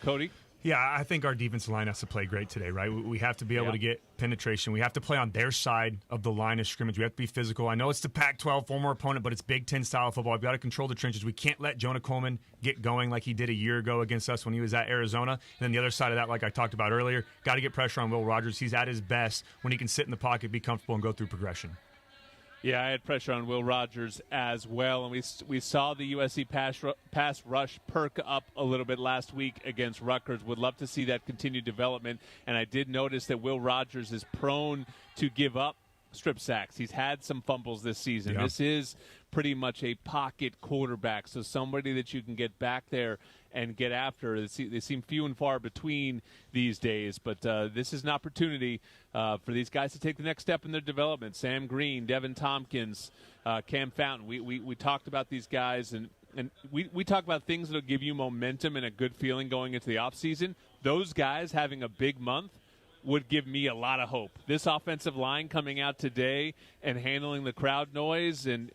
Cody? Yeah, I think our defensive line has to play great today, right? We have to be able to get penetration. We have to play on their side of the line of scrimmage. We have to be physical. I know it's the Pac-12 former opponent, but it's Big Ten style football. We've got to control the trenches. We can't let Jonah Coleman get going like he did a year ago against us when he was at Arizona. And then the other side of that, like I talked about earlier, got to get pressure on Will Rogers. He's at his best when he can sit in the pocket, be comfortable, and go through progression. Yeah, I had pressure on Will Rogers as well, and we saw the USC pass rush perk up a little bit last week against Rutgers. Would love to see that continued development, and I did notice that Will Rogers is prone to give up strip sacks. He's had some fumbles this season. Yeah. This is pretty much a pocket quarterback, so somebody that you can get back there and get after. They seem few and far between these days, but this is an opportunity for these guys to take the next step in their development. Sam Green, Devin Tompkins, Cam Fountain. We talked about these guys, and we talk about things that will give you momentum and a good feeling going into the offseason. Those guys having a big month would give me a lot of hope. This offensive line coming out today and handling the crowd noise and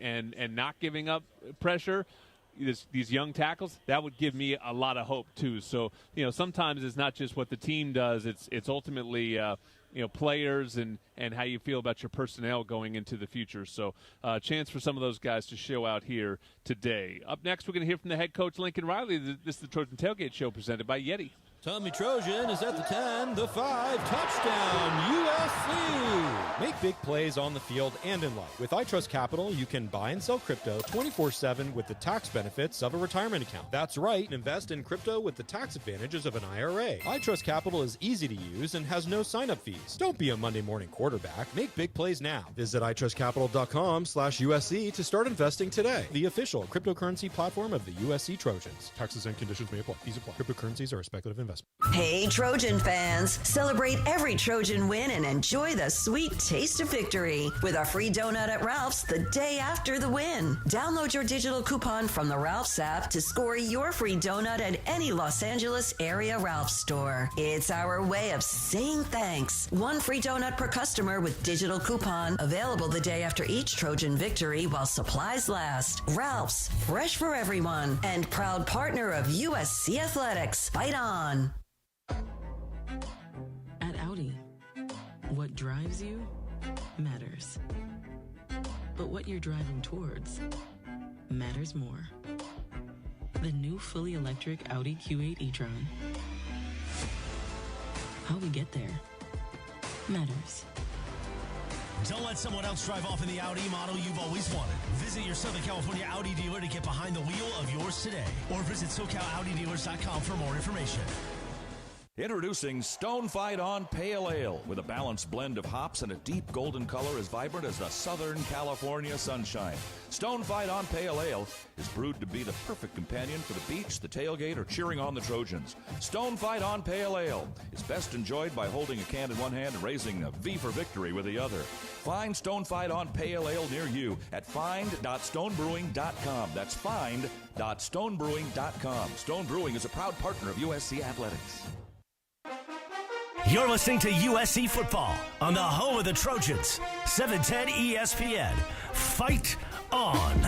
not giving up pressure, these young tackles, that would give me a lot of hope too. So, sometimes it's not just what the team does, it's ultimately players and how you feel about your personnel going into the future. So chance for some of those guys to show out here today. Up next, we're going to hear from the head coach, Lincoln Riley. This is the Trojan Tailgate Show presented by Yeti. Tommy Trojan is at the 10, the 5, touchdown, USC! Make big plays on the field and in life. With iTrust Capital, you can buy and sell crypto 24/7 with the tax benefits of a retirement account. That's right, invest in crypto with the tax advantages of an IRA. iTrust Capital is easy to use and has no sign-up fees. Don't be a Monday morning quarterback. Make big plays now. Visit iTrustCapital.com/USC to start investing today. The official cryptocurrency platform of the USC Trojans. Taxes and conditions may apply. Fees apply. Cryptocurrencies are a speculative investment. investment. Hey, Trojan fans, celebrate every Trojan win and enjoy the sweet taste of victory with a free donut at Ralph's the day after the win. Download your digital coupon from the Ralph's app to score your free donut at any Los Angeles area Ralph's store. It's our way of saying thanks. One free donut per customer with digital coupon, available the day after each Trojan victory while supplies last. Ralph's, fresh for everyone, and proud partner of USC Athletics. Fight on. At Audi, what drives you matters. But what you're driving towards matters more. The new fully electric Audi Q8 e-tron. How we get there matters. Don't let someone else drive off in the Audi model you've always wanted. Visit your Southern California Audi dealer to get behind the wheel of yours today. Or visit SoCalAudiDealers.com for more information. Introducing Stone Fight On Pale Ale with a balanced blend of hops and a deep golden color as vibrant as the Southern California sunshine. Stone Fight On Pale Ale is brewed to be the perfect companion for the beach, the tailgate, or cheering on the Trojans. Stone Fight On Pale Ale is best enjoyed by holding a can in one hand and raising a V for victory with the other. Find Stone Fight On Pale Ale near you at find.stonebrewing.com. That's find.stonebrewing.com. Stone Brewing is a proud partner of USC Athletics. You're listening to USC football on the home of the Trojans, 710 ESPN. Fight on.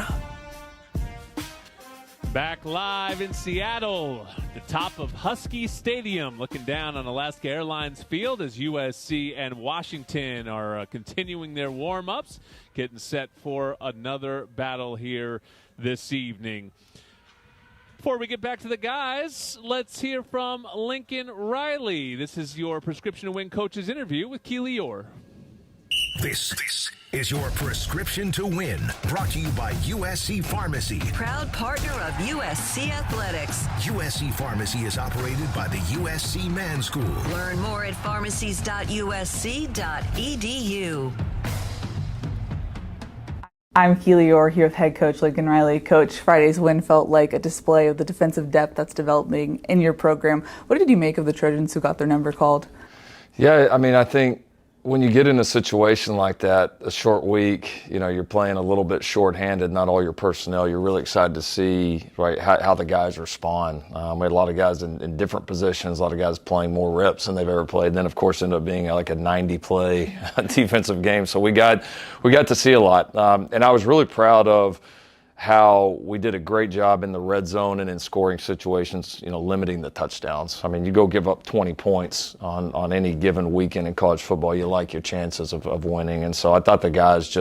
Back live in Seattle, the top of Husky Stadium, looking down on Alaska Airlines Field as USC and Washington are continuing their warm-ups, getting set for another battle here this evening. Before we get back to the guys, let's hear from Lincoln Riley. This is your Prescription to Win coach's interview with Keely Orr. This is your Prescription to Win, brought to you by USC Pharmacy. Proud partner of USC Athletics. USC Pharmacy is operated by the USC Man School. Learn more at pharmacies.usc.edu. I'm Keely Orr here with head coach Lincoln Riley. Coach, Friday's win felt like a display of the defensive depth that's developing in your program. What did you make of the Trojans who got their number called? Yeah, I mean, I think when you get in a situation like that, a short week, you know, you're playing a little bit shorthanded, not all your personnel. You're really excited to see, right, how the guys respond. We had a lot of guys in different positions, a lot of guys playing more reps than they've ever played. And then, of course, ended up being like a 90-play defensive game. So we got to see a lot. And I was really proud of how we did a great job in the red zone and in scoring situations, you know, limiting the touchdowns. I mean, you go give up 20 points on any given weekend in college football, you like your chances of winning. And so I thought the guys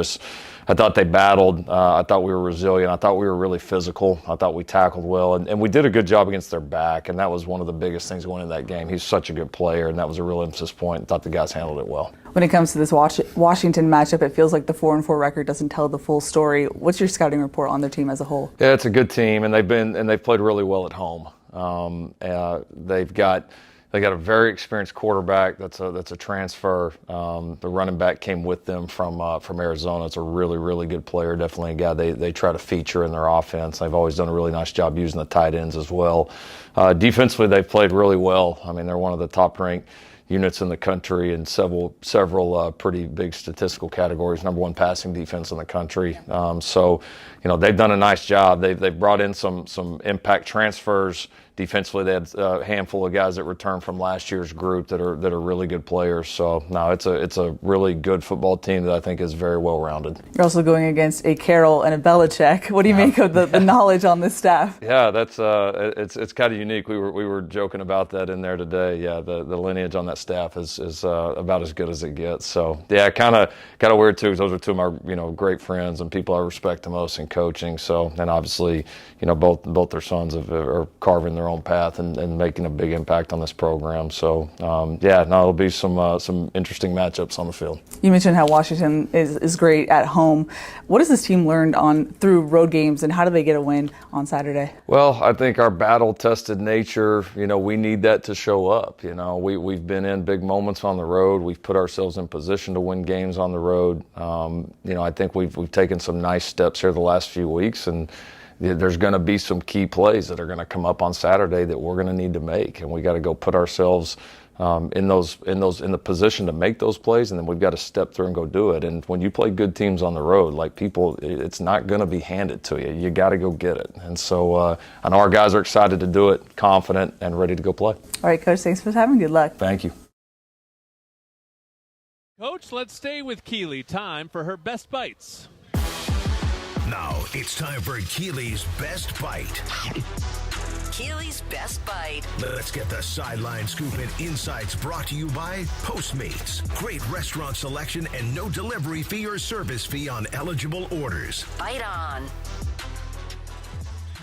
I thought they battled. I thought we were resilient. I thought we were really physical. I thought we tackled well. And we did a good job against their back, and that was one of the biggest things going into that game. He's such a good player, and that was a real emphasis point. I thought the guys handled it well. When it comes to this Washington matchup, it feels like the 4-4 record doesn't tell the full story. What's your scouting report on their team as a whole? Yeah, it's a good team, and they've played really well at home. They've got a very experienced quarterback. That's a transfer. The running back came with them from Arizona. It's a really, really good player. Definitely a guy they try to feature in their offense. They've always done a really nice job using the tight ends as well. Defensively, they've played really well. I mean, they're one of the top-ranked units in the country in several pretty big statistical categories. Number one passing defense in the country. So, you know, they've done a nice job. They've brought in some impact transfers. Defensively, they had a handful of guys that returned from last year's group that are really good players. So, no, it's a really good football team that I think is very well-rounded. You're also going against a Carroll and a Belichick. What do you make of the knowledge on this staff? Yeah, that's it's kind of unique. We were joking about that in there today. Yeah, the lineage on that staff is about as good as it gets. So, yeah, kind of weird too, because those are two of my great friends and people I respect the most in coaching. So, and obviously, both their sons are carving their own path and making a big impact on this program. So, it'll be some interesting matchups on the field. You mentioned how Washington is great at home. What has this team learned through road games, and how do they get a win on Saturday? Well, I think our battle-tested nature, we need that to show up. We've been in big moments on the road. We've put ourselves in position to win games on the road. I think we've taken some nice steps here the last few weeks, and there's going to be some key plays that are going to come up on Saturday that we're going to need to make, and we got to go put ourselves in the position to make those plays, and then we've got to step through and go do it. And when you play good teams on the road, like people, it's not going to be handed to you. You got to go get it. And so I know our guys are excited to do it, confident, and ready to go play. All right, Coach, thanks for having. Good luck. Thank you. Coach, let's stay with Keely. Time for her best bites. Now it's time for Keely's Best Bite. Keely's Best Bite. Let's get the sideline scoop and insights brought to you by Postmates. Great restaurant selection and no delivery fee or service fee on eligible orders. Bite on.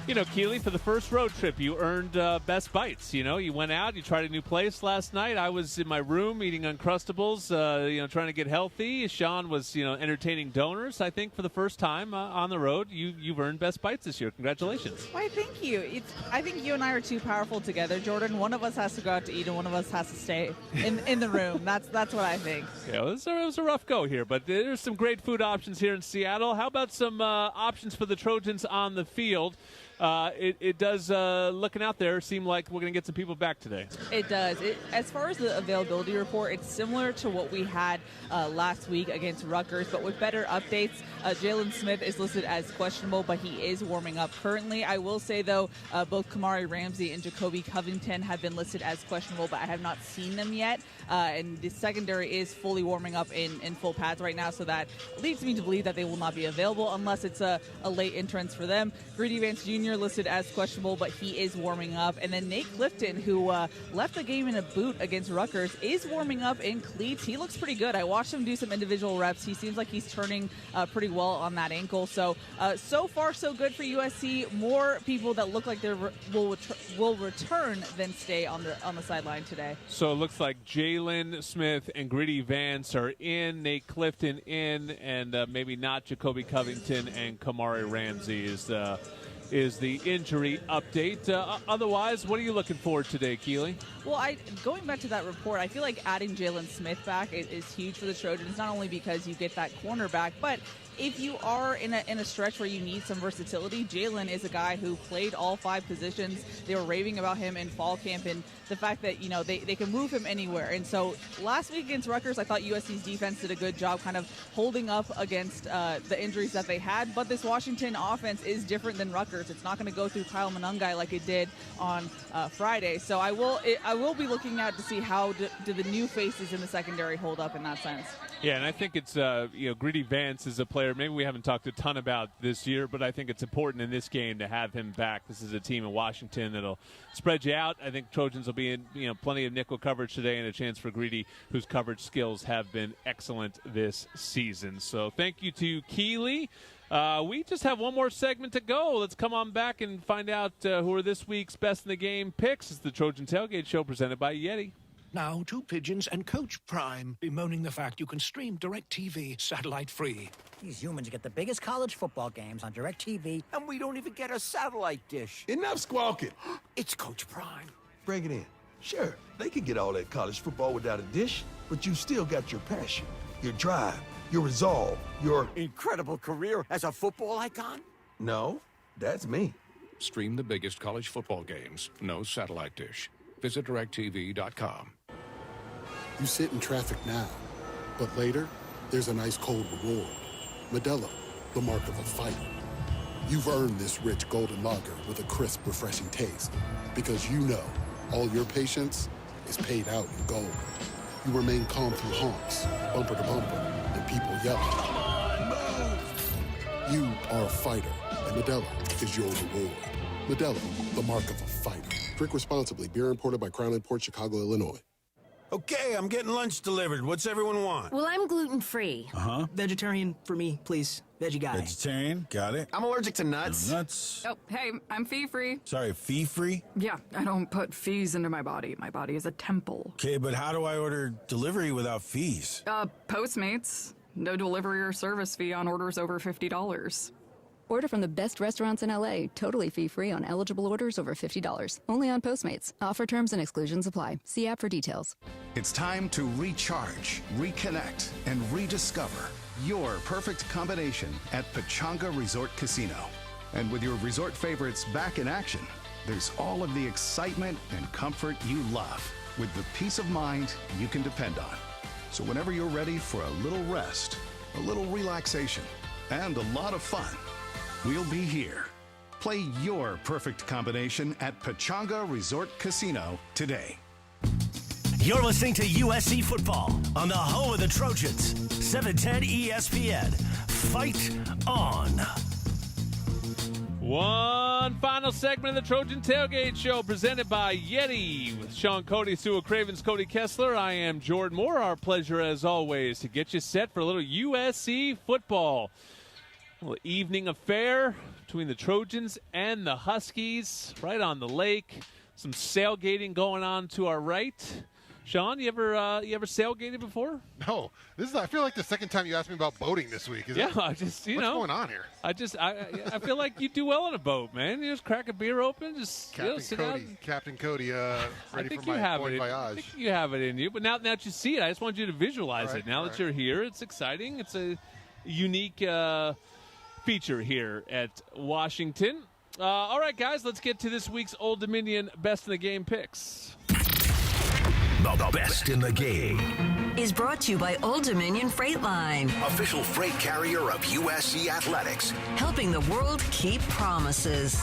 You know, Keely, for the first road trip, you earned Best Bites. You know, you went out, you tried a new place last night. I was in my room eating Uncrustables, trying to get healthy. Sean was, entertaining donors. I think for the first time on the road, you've earned Best Bites this year. Congratulations. Why, thank you. I think you and I are too powerful together, Jordan. One of us has to go out to eat, and one of us has to stay in the room. That's what I think. Yeah, it was a rough go here, but there's some great food options here in Seattle. How about some options for the Trojans on the field? It does, looking out there, seem like we're going to get some people back today. It does. As far as the availability report, it's similar to what we had last week against Rutgers, but with better updates. Jalen Smith is listed as questionable, but he is warming up currently. I will say, though, both Kamari Ramsey and Jacoby Covington have been listed as questionable, but I have not seen them yet. And the secondary is fully warming up in full pads right now, so that leads me to believe that they will not be available unless it's a late entrance for them. Greedy Vance Jr. listed as questionable, but he is warming up. And then Nate Clifton, who left the game in a boot against Rutgers, is warming up in cleats. He looks pretty good. I watched him do some individual reps. He seems like he's turning pretty well on that ankle. So far, so good for USC. More people that look like they will return than stay on the sideline today. So it looks like Jalen Smith and Greedy Vance are in, Nate Clifton in, and maybe not Jacoby Covington and Kamari Ramsey is the injury update. Otherwise, what are you looking for today, Keely? Well, going back to that report, I feel like adding Jalen Smith back is huge for the Trojans, not only because you get that cornerback, but if you are in a stretch where you need some versatility, Jalen is a guy who played all 5 positions. They were raving about him in fall camp and the fact that, they can move him anywhere. And so last week against Rutgers, I thought USC's defense did a good job kind of holding up against the injuries that they had. But this Washington offense is different than Rutgers. It's not going to go through Kyle Monungai like it did on Friday. So I will be looking out to see how do the new faces in the secondary hold up in that sense. Yeah, and I think it's, Greedy Vance is a player maybe we haven't talked a ton about this year, but I think it's important in this game to have him back. This is a team in Washington that'll spread you out. I think Trojans will be in, plenty of nickel coverage today and a chance for Greedy, whose coverage skills have been excellent this season. So thank you to Keely. We just have one more segment to go. Let's come on back and find out who are this week's Best in the Game picks. It's the Trojan Tailgate Show presented by Yeti. Now, 2 Pigeons and Coach Prime bemoaning the fact you can stream DirecTV satellite free. These humans get the biggest college football games on DirecTV, and we don't even get a satellite dish. Enough squawking. It's Coach Prime. Bring it in. Sure, they can get all that college football without a dish, but you still got your passion, your drive, your resolve, your incredible career as a football icon? No, that's me. Stream the biggest college football games. No satellite dish. Visit DirecTV.com. You sit in traffic now, but later, there's an ice-cold reward. Modelo, the mark of a fighter. You've earned this rich golden lager with a crisp, refreshing taste. Because you know, all your patience is paid out in gold. You remain calm through honks, bumper to bumper, and people yelling. Move! You are a fighter, and Modelo is your reward. Modelo, the mark of a fighter. Drink responsibly. Beer imported by Crown Imports, Chicago, Illinois. Okay, I'm getting lunch delivered. What's everyone want? Well, I'm gluten-free. Uh-huh. Vegetarian for me, please. Veggie guy. Vegetarian, got it. I'm allergic to nuts. Nuts. Oh, hey, I'm fee-free. Sorry, fee-free? Yeah, I don't put fees into my body. My body is a temple. Okay, but how do I order delivery without fees? Postmates. No delivery or service fee on orders over $50. Order from the best restaurants in LA, totally fee-free on eligible orders over $50. Only on Postmates. Offer terms and exclusions apply. See app for details. It's time to recharge, reconnect, and rediscover your perfect combination at Pechanga Resort Casino. And with your resort favorites back in action, there's all of the excitement and comfort you love with the peace of mind you can depend on. So whenever you're ready for a little rest, a little relaxation, and a lot of fun, we'll be here. Play your perfect combination at Pechanga Resort Casino today. You're listening to USC football on the home of the Trojans, 710 ESPN. Fight on. One final segment of the Trojan Tailgate Show presented by Yeti with Sean Cody, Sua Cravens, Cody Kessler. I am Jordan Moore. Our pleasure, as always, to get you set for a little USC football. A little evening affair between the Trojans and the Huskies right on the lake. Some sailgating going on to our right. Sean, you ever sailgated before? No. I feel like the second time you asked me about boating this week. I just, What's going on here? I feel like you do well on a boat, man. You just crack a beer open, just Captain Cody, ready for my Bon Voyage. I think you have it in you. But now that you see it, I just want you to visualize it. Now that you're here, it's exciting. It's a unique feature here at Washington. All right, guys, let's get to this week's Old Dominion Best in the Game picks. The best in the game is brought to you by Old Dominion Freight Line, official freight carrier of USC Athletics, helping the world keep promises.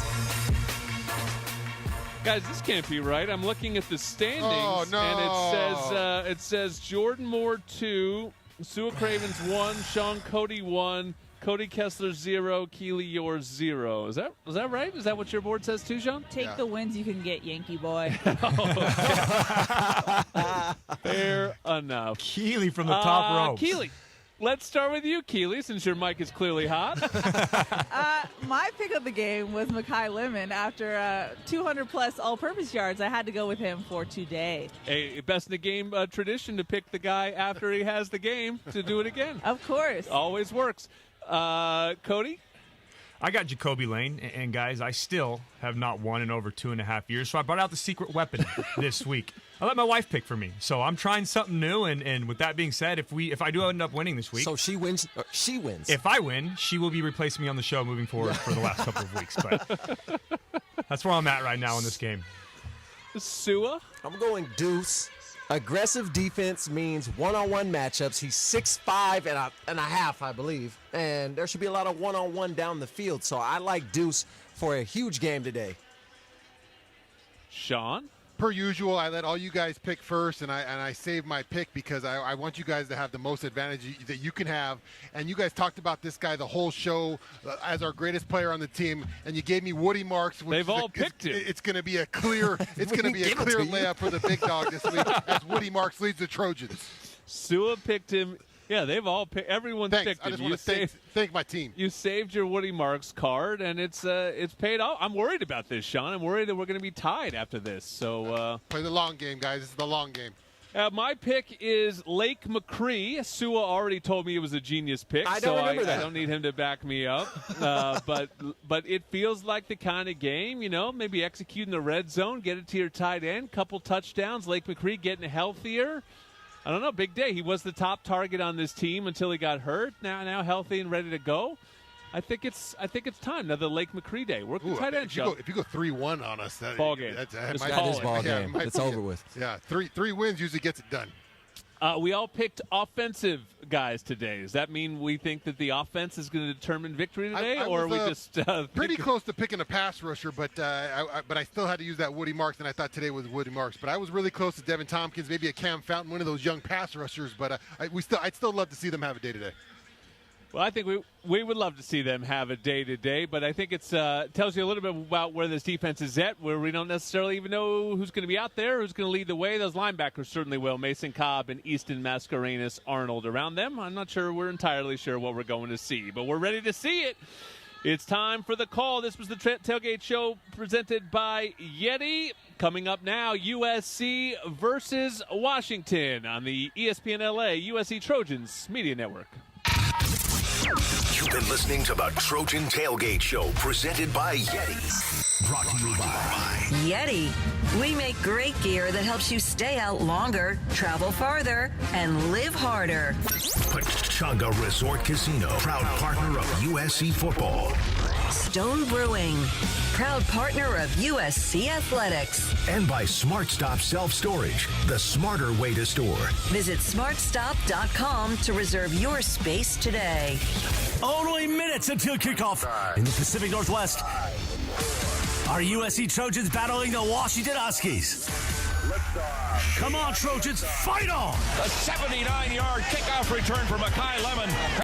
Guys, this can't be right. I'm looking at the standings, and it says Jordan Moore 2, Sua Cravens 1, Sean Cody 1, Cody Kessler 0, Keely yours 0. Is that right? Is that what your board says too, Sean? Take the wins you can get, Yankee boy. Fair enough. Keely from the top row. Keely, let's start with you, Keely, since your mic is clearly hot. My pick of the game was Mekhi Lemon. After 200-plus all-purpose yards, I had to go with him for today. A best in the game tradition to pick the guy after he has the game to do it again. Of course. Always works. Cody? I got Jacoby Lane, and guys, I still have not won in over 2.5 years, so I brought out the secret weapon this week. I let my wife pick for me, so I'm trying something new, and with that being said, if I do end up winning this week... So she wins? She wins. If I win, she will be replacing me on the show moving forward for the last couple of weeks, but that's where I'm at right now in this game. Sua? I'm going Deuce. Aggressive defense means one-on-one matchups. He's 6'5" and a half, I believe. And there should be a lot of one-on-one down the field. So I like Deuce for a huge game today. Sean? Per usual, I let all you guys pick first, and I saved my pick because I want you guys to have the most advantage that you can have. And you guys talked about this guy the whole show as our greatest player on the team, and you gave me Woody Marks. They've all picked him. It's going to be a clear layup for the big dog this week as Woody Marks leads the Trojans. Sua picked him. Yeah, they've all picked. Everyone's picked him. I just want to thank my team. You saved your Woody Marks card, and it's paid off. I'm worried about this, Sean. I'm worried that we're going to be tied after this. So play the long game, guys. This is the long game. My pick is Lake McCree. Sua already told me it was a genius pick, I don't don't need him to back me up. But it feels like the kind of game, maybe execute in the red zone, get it to your tight end, couple touchdowns. Lake McCree getting healthier. I don't know, big day. He was the top target on this team until he got hurt. Now healthy and ready to go. I think it's time. Another Lake McCree day. Work the tight end show. If you go 3-1 on us, ball game. That is ball game. It's over with. Yeah, three wins usually gets it done. We all picked offensive guys today. Does that mean we think that the offense is going to determine victory today, or are we just pretty close to picking a pass rusher? But I still had to use that Woody Marks, and I thought today was Woody Marks. But I was really close to Devin Tompkins, maybe a Cam Fountain, one of those young pass rushers. But I'd still love to see them have a day today. Well, I think we would love to see them have a day today, but I think it tells you a little bit about where this defense is at, where we don't necessarily even know who's going to be out there, who's going to lead the way. Those linebackers certainly will. Mason Cobb and Easton Mascarenas Arnold around them. I'm not sure we're entirely sure what we're going to see, but we're ready to see it. It's time for the call. This was the Tailgate Show presented by Yeti. Coming up now, USC versus Washington on the ESPN LA USC Trojans Media Network. You've been listening to the Trojan Tailgate Show presented by Yeti. Brought to you by Yeti. We make great gear that helps you stay out longer, travel farther, and live harder. Pechanga Resort Casino, proud partner of USC football. Stone Brewing, proud partner of USC Athletics. And by Smart Stop Self-Storage, the smarter way to store. Visit smartstop.com to reserve your space today. Only minutes until kickoff in the Pacific Northwest. Our USC Trojans battling the Washington Huskies. Come on, Trojans, fight on! A 79-yard kickoff return for Makai Lemon.